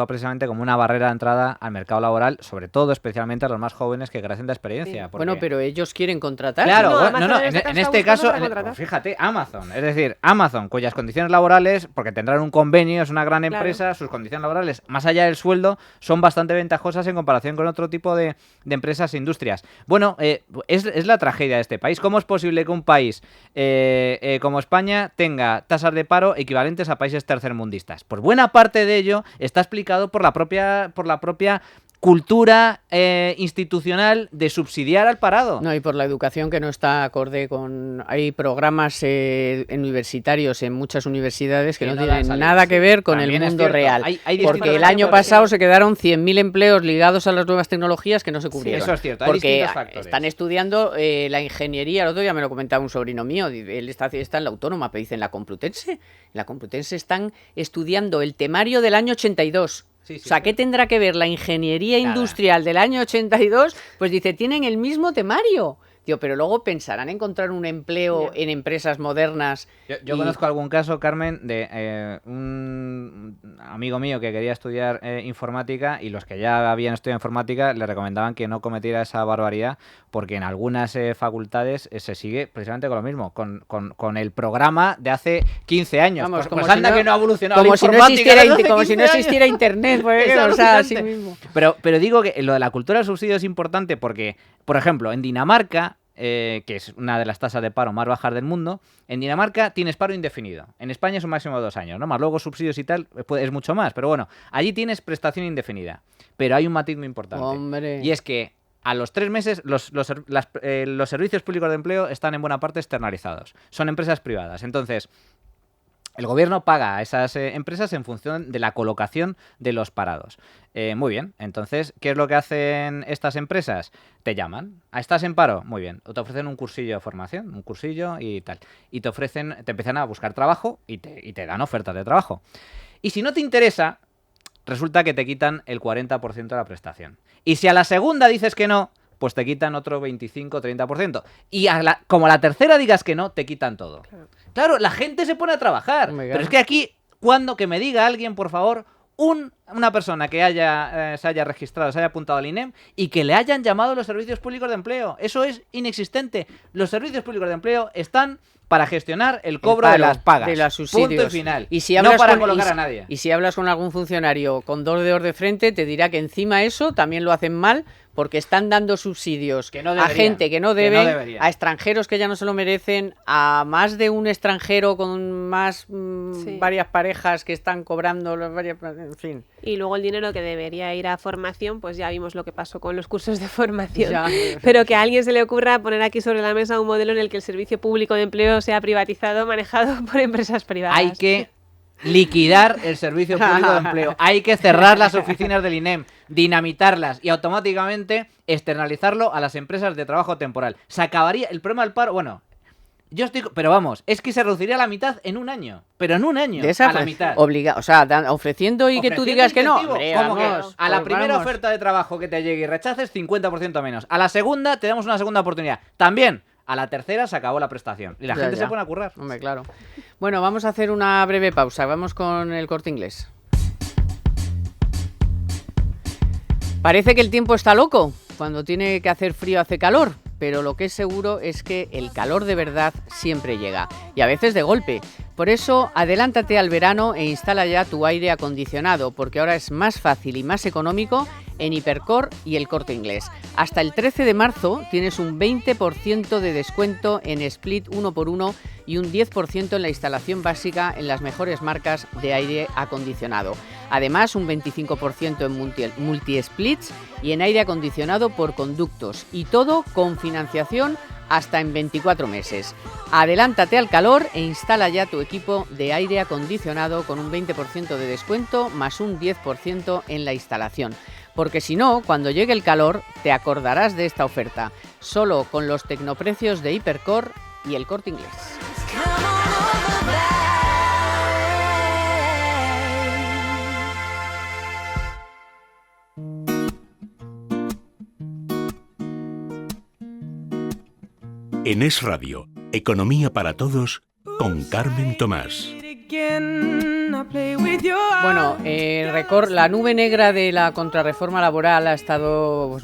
precisamente como una barrera de entrada al mercado laboral, sobre todo especialmente a los más jóvenes que carecen de experiencia. Sí. Porque... Bueno, pero ellos quieren contratar. Claro, No, en este caso, fíjate, Amazon, es decir, Amazon, cuyas condiciones laborales, porque tendrán un convenio, es una gran empresa, Claro. sus condiciones laborales, más allá del sueldo, son bastante ventajosas en comparación con otro tipo de empresas e industrias. Bueno, es la tragedia de este país. ¿Cómo es posible que un país como España tenga tasas de paro equivalentes a países tercermundistas? Pues buena parte de ello está explicado por la propia cultura institucional de subsidiar al parado. No, y por la educación que no está acorde con... Hay programas universitarios en muchas universidades que no tienen nada que ver con el mundo real. Porque el año pasado se quedaron 100.000 empleos ligados a las nuevas tecnologías que no se cubrieron. Sí, eso es cierto. Hay porque factores. Están estudiando la ingeniería. El otro día me lo comentaba un sobrino mío. Él está en la Autónoma, pero dice en la Complutense. En la Complutense están estudiando el temario del año 82. Sí, o sea, ¿qué tendrá que ver la ingeniería industrial del año 82? Pues dice, tienen el mismo temario. Digo, pero luego pensarán encontrar un empleo en empresas modernas. Yo conozco algún caso, Carmen, de un amigo mío que quería estudiar informática, y los que ya habían estudiado informática le recomendaban que no cometiera esa barbaridad, porque en algunas facultades se sigue precisamente con lo mismo, con el programa de hace 15 años. Vamos, pues anda que no ha evolucionado como la si no informática existiera, desde hace como si 15 no existiera años. internet, pues, Es o sea, así alucinante. mismo. Pero digo que lo de la cultura del subsidio es importante porque, por ejemplo, en Dinamarca, que es una de las tasas de paro más bajas del mundo, en Dinamarca tienes paro indefinido. En España es un máximo de 2 años, ¿no? Más luego subsidios y tal, es mucho más. Pero bueno, allí tienes prestación indefinida. Pero hay un matiz muy importante. Hombre. Y es que a los 3 meses los servicios públicos de empleo están en buena parte externalizados. Son empresas privadas. Entonces, el gobierno paga a esas empresas en función de la colocación de los parados. Muy bien, entonces, ¿qué es lo que hacen estas empresas? Te llaman. ¿Estás en paro? Muy bien. O te ofrecen un cursillo de formación, un cursillo y tal. Y te empiezan a buscar trabajo y te dan ofertas de trabajo. Y si no te interesa, resulta que te quitan el 40% de la prestación. Y si a la segunda dices que no, pues te quitan otro 25-30%. Y como a la tercera digas que no, te quitan todo. Claro, la gente se pone a trabajar. Pero es que aquí, que me diga alguien, por favor, una persona que se haya registrado, se haya apuntado al INEM y que le hayan llamado los servicios públicos de empleo. Eso es inexistente. Los servicios públicos de empleo están para gestionar el cobro de las pagas. De los subsidios. Punto y final. Y si hablas no para colocar a nadie. Y si hablas con algún funcionario con 2 dedos de frente, te dirá que encima eso también lo hacen mal, porque están dando subsidios a gente que no deben, a extranjeros que ya no se lo merecen, a más de un extranjero con más varias parejas que están cobrando, en fin. Y luego el dinero que debería ir a formación, pues ya vimos lo que pasó con los cursos de formación. Ya. Pero que a alguien se le ocurra poner aquí sobre la mesa un modelo en el que el servicio público de empleo sea privatizado, manejado por empresas privadas. Hay que liquidar el servicio público de empleo. Hay que cerrar las oficinas del INEM, dinamitarlas y automáticamente externalizarlo a las empresas de trabajo temporal. Se acabaría el problema del paro. Bueno, pero vamos, es que se reduciría a la mitad en un año. Pero en un año, de esa a la mitad. Ofreciendo y que tú digas que no. Hombre, vamos, a la primera oferta de trabajo que te llegue y rechaces, 50% menos. A la segunda, te damos una segunda oportunidad. También. A la tercera se acabó la prestación. Y la gente se pone a currar. Hombre, claro. Bueno, vamos a hacer una breve pausa. Vamos con el Corte Inglés. Parece que el tiempo está loco. Cuando tiene que hacer frío hace calor. Pero lo que es seguro es que el calor de verdad siempre llega. Y a veces de golpe. Por eso, adelántate al verano e instala ya tu aire acondicionado, porque ahora es más fácil y más económico en Hipercor y el Corte Inglés. Hasta el 13 de marzo tienes un 20% de descuento en split 1x1 y un 10% en la instalación básica en las mejores marcas de aire acondicionado. Además, un 25% en multi-splits y en aire acondicionado por conductos. Y todo con financiación hasta en 24 meses. Adelántate al calor e instala ya tu equipo de aire acondicionado con un 20% de descuento más un 10% en la instalación. Porque si no, cuando llegue el calor, te acordarás de esta oferta. Solo con los tecnoprecios de Hipercor y el Corte Inglés. En Es Radio, Economía para Todos, con Carmen Tomás. Bueno, la nube negra de la contrarreforma laboral ha estado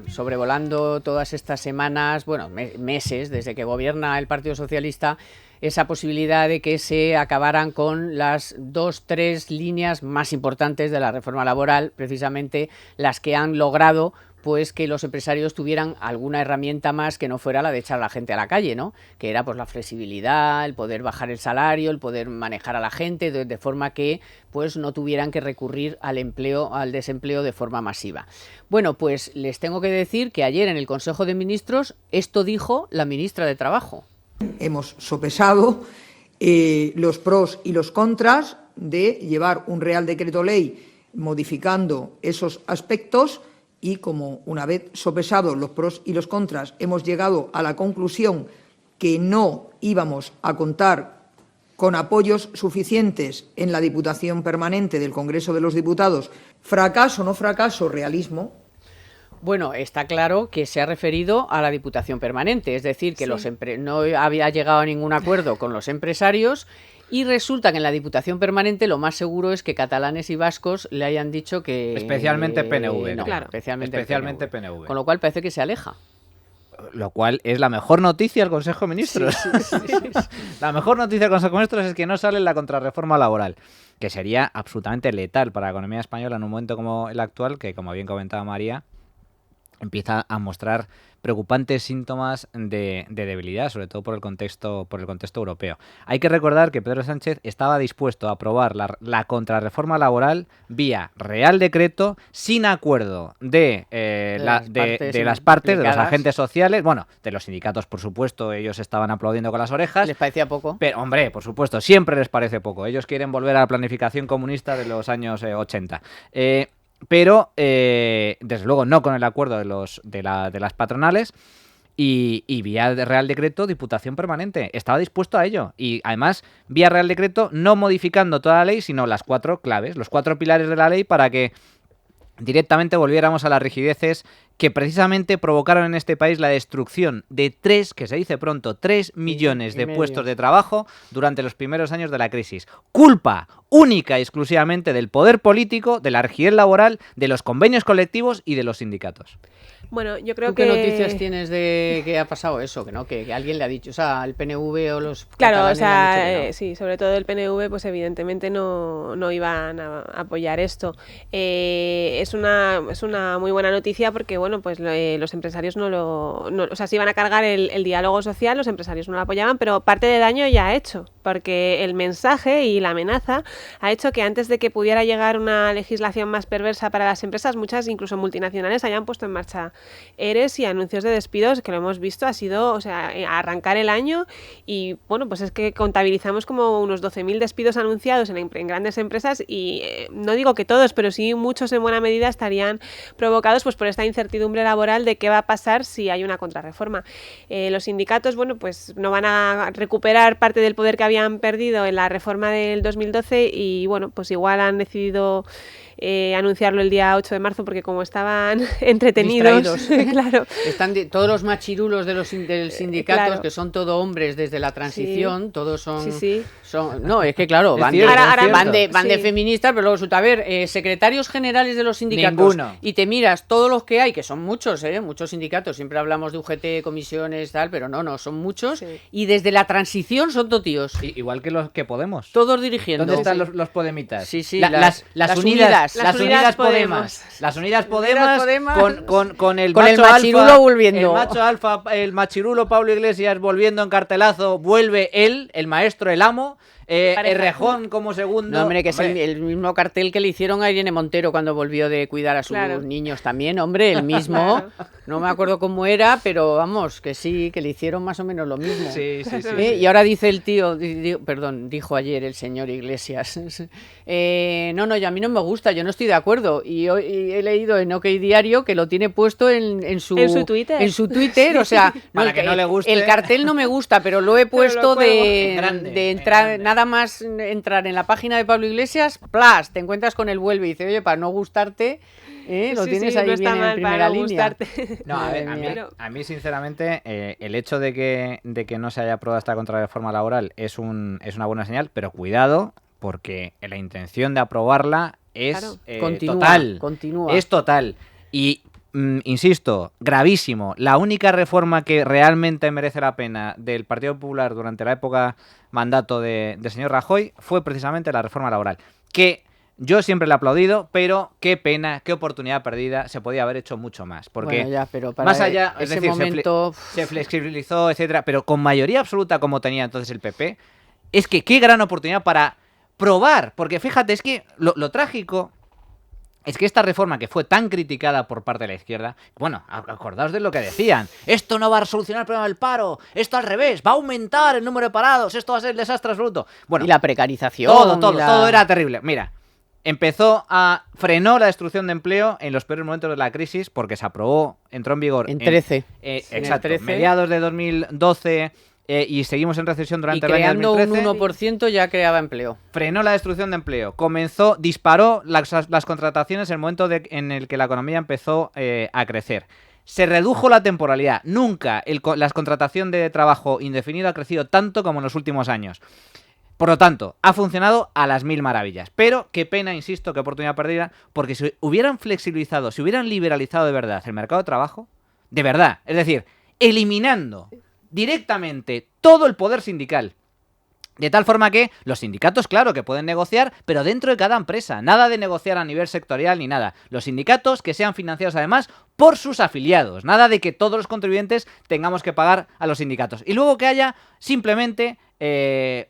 sobrevolando todas estas semanas, meses, desde que gobierna el Partido Socialista, esa posibilidad de que se acabaran con las 2-3 líneas más importantes de la reforma laboral, precisamente las que han logrado pues que los empresarios tuvieran alguna herramienta más que no fuera la de echar a la gente a la calle, ¿no? Que era pues la flexibilidad, el poder bajar el salario, el poder manejar a la gente de forma que pues no tuvieran que recurrir al desempleo de forma masiva. Bueno, pues les tengo que decir que ayer en el Consejo de Ministros esto dijo la ministra de Trabajo. Hemos sopesado los pros y los contras de llevar un Real Decreto Ley modificando esos aspectos. Y como una vez sopesados los pros y los contras hemos llegado a la conclusión que no íbamos a contar con apoyos suficientes en la Diputación Permanente del Congreso de los Diputados, fracaso, no fracaso, realismo. Bueno, está claro que se ha referido a la Diputación Permanente, es decir, que Sí. no había llegado a ningún acuerdo con los empresarios y resulta que en la Diputación Permanente lo más seguro es que catalanes y vascos le hayan dicho que... Especialmente PNV, no, claro. especialmente PNV. Con lo cual parece que se aleja. Lo cual es la mejor noticia del Consejo de Ministros. La mejor noticia del Consejo de Ministros es que no sale la contrarreforma laboral, que sería absolutamente letal para la economía española en un momento como el actual, que, como bien comentaba María, empieza a mostrar preocupantes síntomas de debilidad, sobre todo por el contexto europeo. Hay que recordar que Pedro Sánchez estaba dispuesto a aprobar la contrarreforma laboral vía Real Decreto, sin acuerdo de las partes, de los agentes sociales, bueno, de los sindicatos, por supuesto, ellos estaban aplaudiendo con las orejas. ¿Les parecía poco? Pero, hombre, por supuesto, siempre les parece poco. Ellos quieren volver a la planificación comunista de los años 80. Pero, desde luego, no con el acuerdo de las patronales y vía de Real Decreto, Diputación Permanente. Estaba dispuesto a ello. Y, además, vía Real Decreto, no modificando toda la ley, sino las 4 claves, los 4 pilares de la ley para que directamente volviéramos a las rigideces que precisamente provocaron en este país la destrucción de 3 millones de puestos de trabajo durante los primeros años de la crisis. Culpa única y exclusivamente del poder político, de la rigidez laboral, de los convenios colectivos y de los sindicatos. Bueno, yo creo ¿Tú que... qué noticias tienes de que ha pasado eso? Que no, que alguien le ha dicho, o sea, el PNV o los Claro, o catalanes le han sea, dicho que no. sí, sobre todo el PNV, pues evidentemente no iban a apoyar esto. Es una muy buena noticia porque, bueno, pues los empresarios o sea, se iban a cargar el diálogo social, los empresarios no lo apoyaban, pero parte de daño ya ha hecho, porque el mensaje y la amenaza ha hecho que antes de que pudiera llegar una legislación más perversa para las empresas, muchas, incluso multinacionales, hayan puesto en marcha ERES y anuncios de despidos, que lo hemos visto, ha sido, o sea, arrancar el año y, bueno, pues es que contabilizamos como unos 12.000 despidos anunciados en grandes empresas y no digo que todos, pero sí muchos en buena medida estarían provocados pues por esta incertidumbre laboral de qué va a pasar si hay una contrarreforma. Los sindicatos, bueno, pues no van a recuperar parte del poder que habían perdido en la reforma del 2012 y, bueno, pues igual han decidido anunciarlo el día 8 de marzo porque como estaban entretenidos, claro. Están todos los machirulos del sindicatos, claro. que son todo hombres desde la transición, Sí. todos son... Sí. No, es que claro, van, cierto, van de sí. feministas, pero luego resulta, a ver, secretarios generales de los sindicatos, Ninguno. y te miras todos los que hay, que son muchos, muchos sindicatos, siempre hablamos de UGT, comisiones, tal, pero no, son muchos, Sí. y desde la transición son todos tíos, Igual que los que Podemos. todos dirigiendo. ¿Dónde están los podemitas? Sí, sí, las unidas. Las unidas Podemos. Las unidas Podemos. Podemos con el Con el macho machirulo alfa, volviendo. El macho alfa, el machirulo Pablo Iglesias volviendo en cartelazo, vuelve él, el maestro, el amo. Errejón como segundo. No, hombre, que es el mismo cartel que le hicieron a Irene Montero cuando volvió de cuidar a sus niños también, hombre, el mismo. No me acuerdo cómo era, pero vamos, que sí, que le hicieron más o menos lo mismo. Sí. Y ahora dice el tío, dijo ayer el señor Iglesias, no, y a mí no me gusta, yo no estoy de acuerdo. Y hoy he leído en OK Diario que lo tiene puesto en su Twitter. En su Twitter, o sea, Para que no le guste. El cartel no me gusta, pero lo he puesto en grande, de en entrar, grande. nada más entrar en la página de Pablo Iglesias, ¡plas! Te encuentras con el vuelve y dice, oye, para no gustarte, lo Sí, tienes sí, ahí no está bien en mal primera para no línea. gustarte. No, Madre a mía. mí sinceramente, el hecho de que no se haya aprobado esta contrarreforma laboral es una buena señal, pero cuidado, porque la intención de aprobarla es Claro. total. Continúa. Es total. Y, insisto, gravísimo. La única reforma que realmente merece la pena del Partido Popular durante la época mandato del señor Rajoy fue precisamente la reforma laboral. Que yo siempre le he aplaudido, pero qué pena, qué oportunidad perdida, se podía haber hecho mucho más. Porque Bueno, ya, pero para más allá, es ese decir, momento... se flexibilizó, etcétera, pero con mayoría absoluta como tenía entonces el PP, es que qué gran oportunidad para probar, porque fíjate, es que lo trágico es que esta reforma que fue tan criticada por parte de la izquierda, bueno, acordaos de lo que decían, esto no va a solucionar el problema del paro, esto al revés, va a aumentar el número de parados, esto va a ser el desastre absoluto. Bueno, y la precarización. todo era terrible. Mira, frenó la destrucción de empleo en los peores momentos de la crisis porque se aprobó, entró en vigor En 13. exacto, 13. mediados de 2012, y seguimos en recesión durante Y el año creando 2013. un 1% ya creaba empleo. Frenó la destrucción de empleo, disparó las contrataciones en el momento en el que la economía empezó a crecer. Se redujo la temporalidad. Nunca la contratación de trabajo indefinido ha crecido tanto como en los últimos años. Por lo tanto, ha funcionado a las mil maravillas. Pero qué pena, insisto, qué oportunidad perdida, porque si hubieran flexibilizado, si hubieran liberalizado de verdad el mercado de trabajo, de verdad, es decir, eliminando directamente todo el poder sindical, de tal forma que los sindicatos, claro, que pueden negociar, pero dentro de cada empresa. Nada de negociar a nivel sectorial ni nada. Los sindicatos que sean financiados además por sus afiliados. Nada de que todos los contribuyentes tengamos que pagar a los sindicatos. Y luego que haya simplemente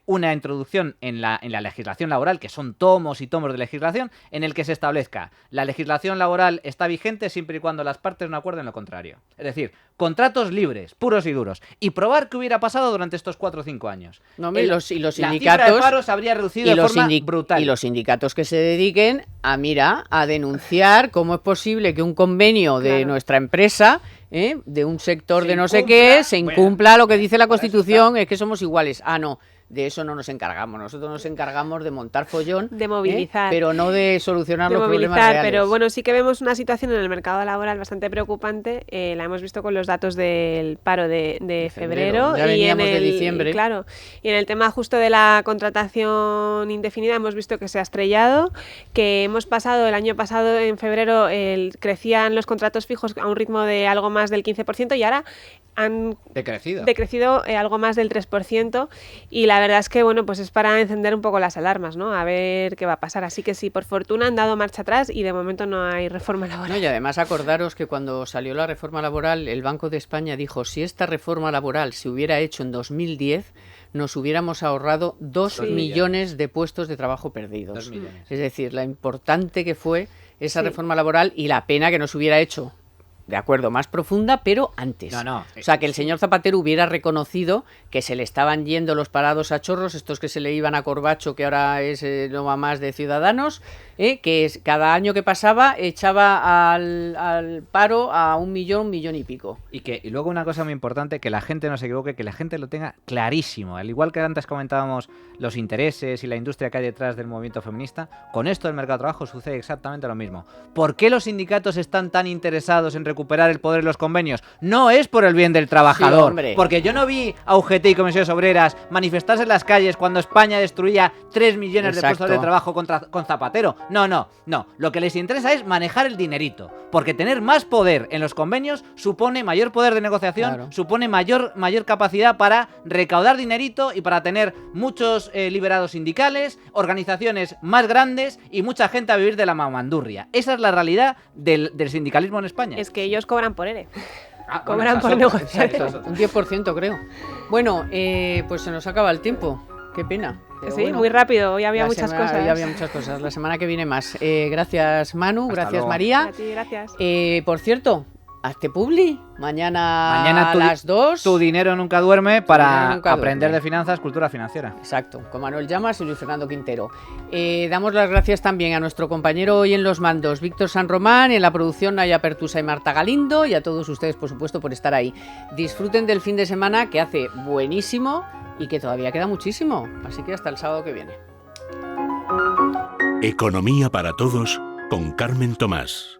una introducción en la legislación laboral, que son tomos y tomos de legislación, en el que se establezca la legislación laboral está vigente siempre y cuando las partes no acuerden lo contrario. Es decir, contratos libres, puros y duros. Y probar qué hubiera pasado durante estos 4 o 5 años. No, y los La cifra sindicatos de paro se habría reducido de forma brutal. Y los sindicatos que se dediquen a denunciar cómo es posible que un convenio de nuestra empresa, de un sector Se de no sé incumpla, qué, se bueno, incumpla lo que dice la para eso Constitución, es que somos iguales. Ah, no. De eso no nos encargamos. Nosotros nos encargamos de montar follón, De movilizar. pero no de solucionar De los problemas movilizar, reales. pero bueno, sí que vemos una situación en el mercado laboral bastante preocupante. La hemos visto con los datos del paro de febrero. Ya y veníamos en de el, diciembre. Claro, y en el tema justo de la contratación indefinida hemos visto que se ha estrellado, que hemos pasado, el año pasado en febrero crecían los contratos fijos a un ritmo de algo más del 15% y ahora han decrecido algo más del 3%, y la verdad es que bueno, pues es para encender un poco las alarmas, ¿no? A ver qué va a pasar. Así que sí, por fortuna han dado marcha atrás y de momento no hay reforma laboral. No, y además acordaros que cuando salió la reforma laboral, el Banco de España dijo, si esta reforma laboral se hubiera hecho en 2010, nos hubiéramos ahorrado 2 millones de puestos de trabajo perdidos. 2 millones. Es decir, la importante que fue esa reforma laboral y la pena que no se hubiera hecho, de acuerdo, más profunda, pero antes. No. O sea, que el señor Zapatero hubiera reconocido que se le estaban yendo los parados a chorros, estos que se le iban a Corbacho, que ahora es no va más de Ciudadanos, que cada año que pasaba echaba al paro a 1 millón y pico. Y luego una cosa muy importante, que la gente no se equivoque, que la gente lo tenga clarísimo. Al igual que antes comentábamos los intereses y la industria que hay detrás del movimiento feminista, con esto del mercado de trabajo sucede exactamente lo mismo. ¿Por qué los sindicatos están tan interesados en recuperar el poder de los convenios? No es por el bien del trabajador, Sí, hombre. porque yo no vi a UGT y comisiones obreras manifestarse en las calles cuando España destruía 3 millones de Exacto. puestos de trabajo con Zapatero. No. Lo que les interesa es manejar el dinerito, porque tener más poder en los convenios supone mayor poder de negociación, Claro. supone mayor capacidad para recaudar dinerito y para tener muchos liberados sindicales, organizaciones más grandes y mucha gente a vivir de la mamandurria. Esa es la realidad del sindicalismo en España. Es que ellos cobran por ERE. Ah, cobran esa por es otra. negociar. Esa es otra. Un 10% creo. Bueno, pues se nos acaba el tiempo. Qué pena. Pero Sí, bueno, muy rápido, hoy había la muchas semana- cosas. hoy había muchas cosas. La semana que viene más. Gracias Manu, Hasta gracias luego. María. A ti, gracias. Por cierto, hazte publi. Mañana a tu, las 2. tu dinero nunca duerme dinero para nunca aprender duerme. de finanzas, cultura financiera. Exacto, con Manuel Llamas y Luis Fernando Quintero. Damos las gracias también a nuestro compañero hoy en los mandos, Víctor San Román, en la producción Naya Pertusa y Marta Galindo, y a todos ustedes, por supuesto, por estar ahí. Disfruten del fin de semana, que hace buenísimo y que todavía queda muchísimo. Así que hasta el sábado que viene. Economía para todos con Carmen Tomás.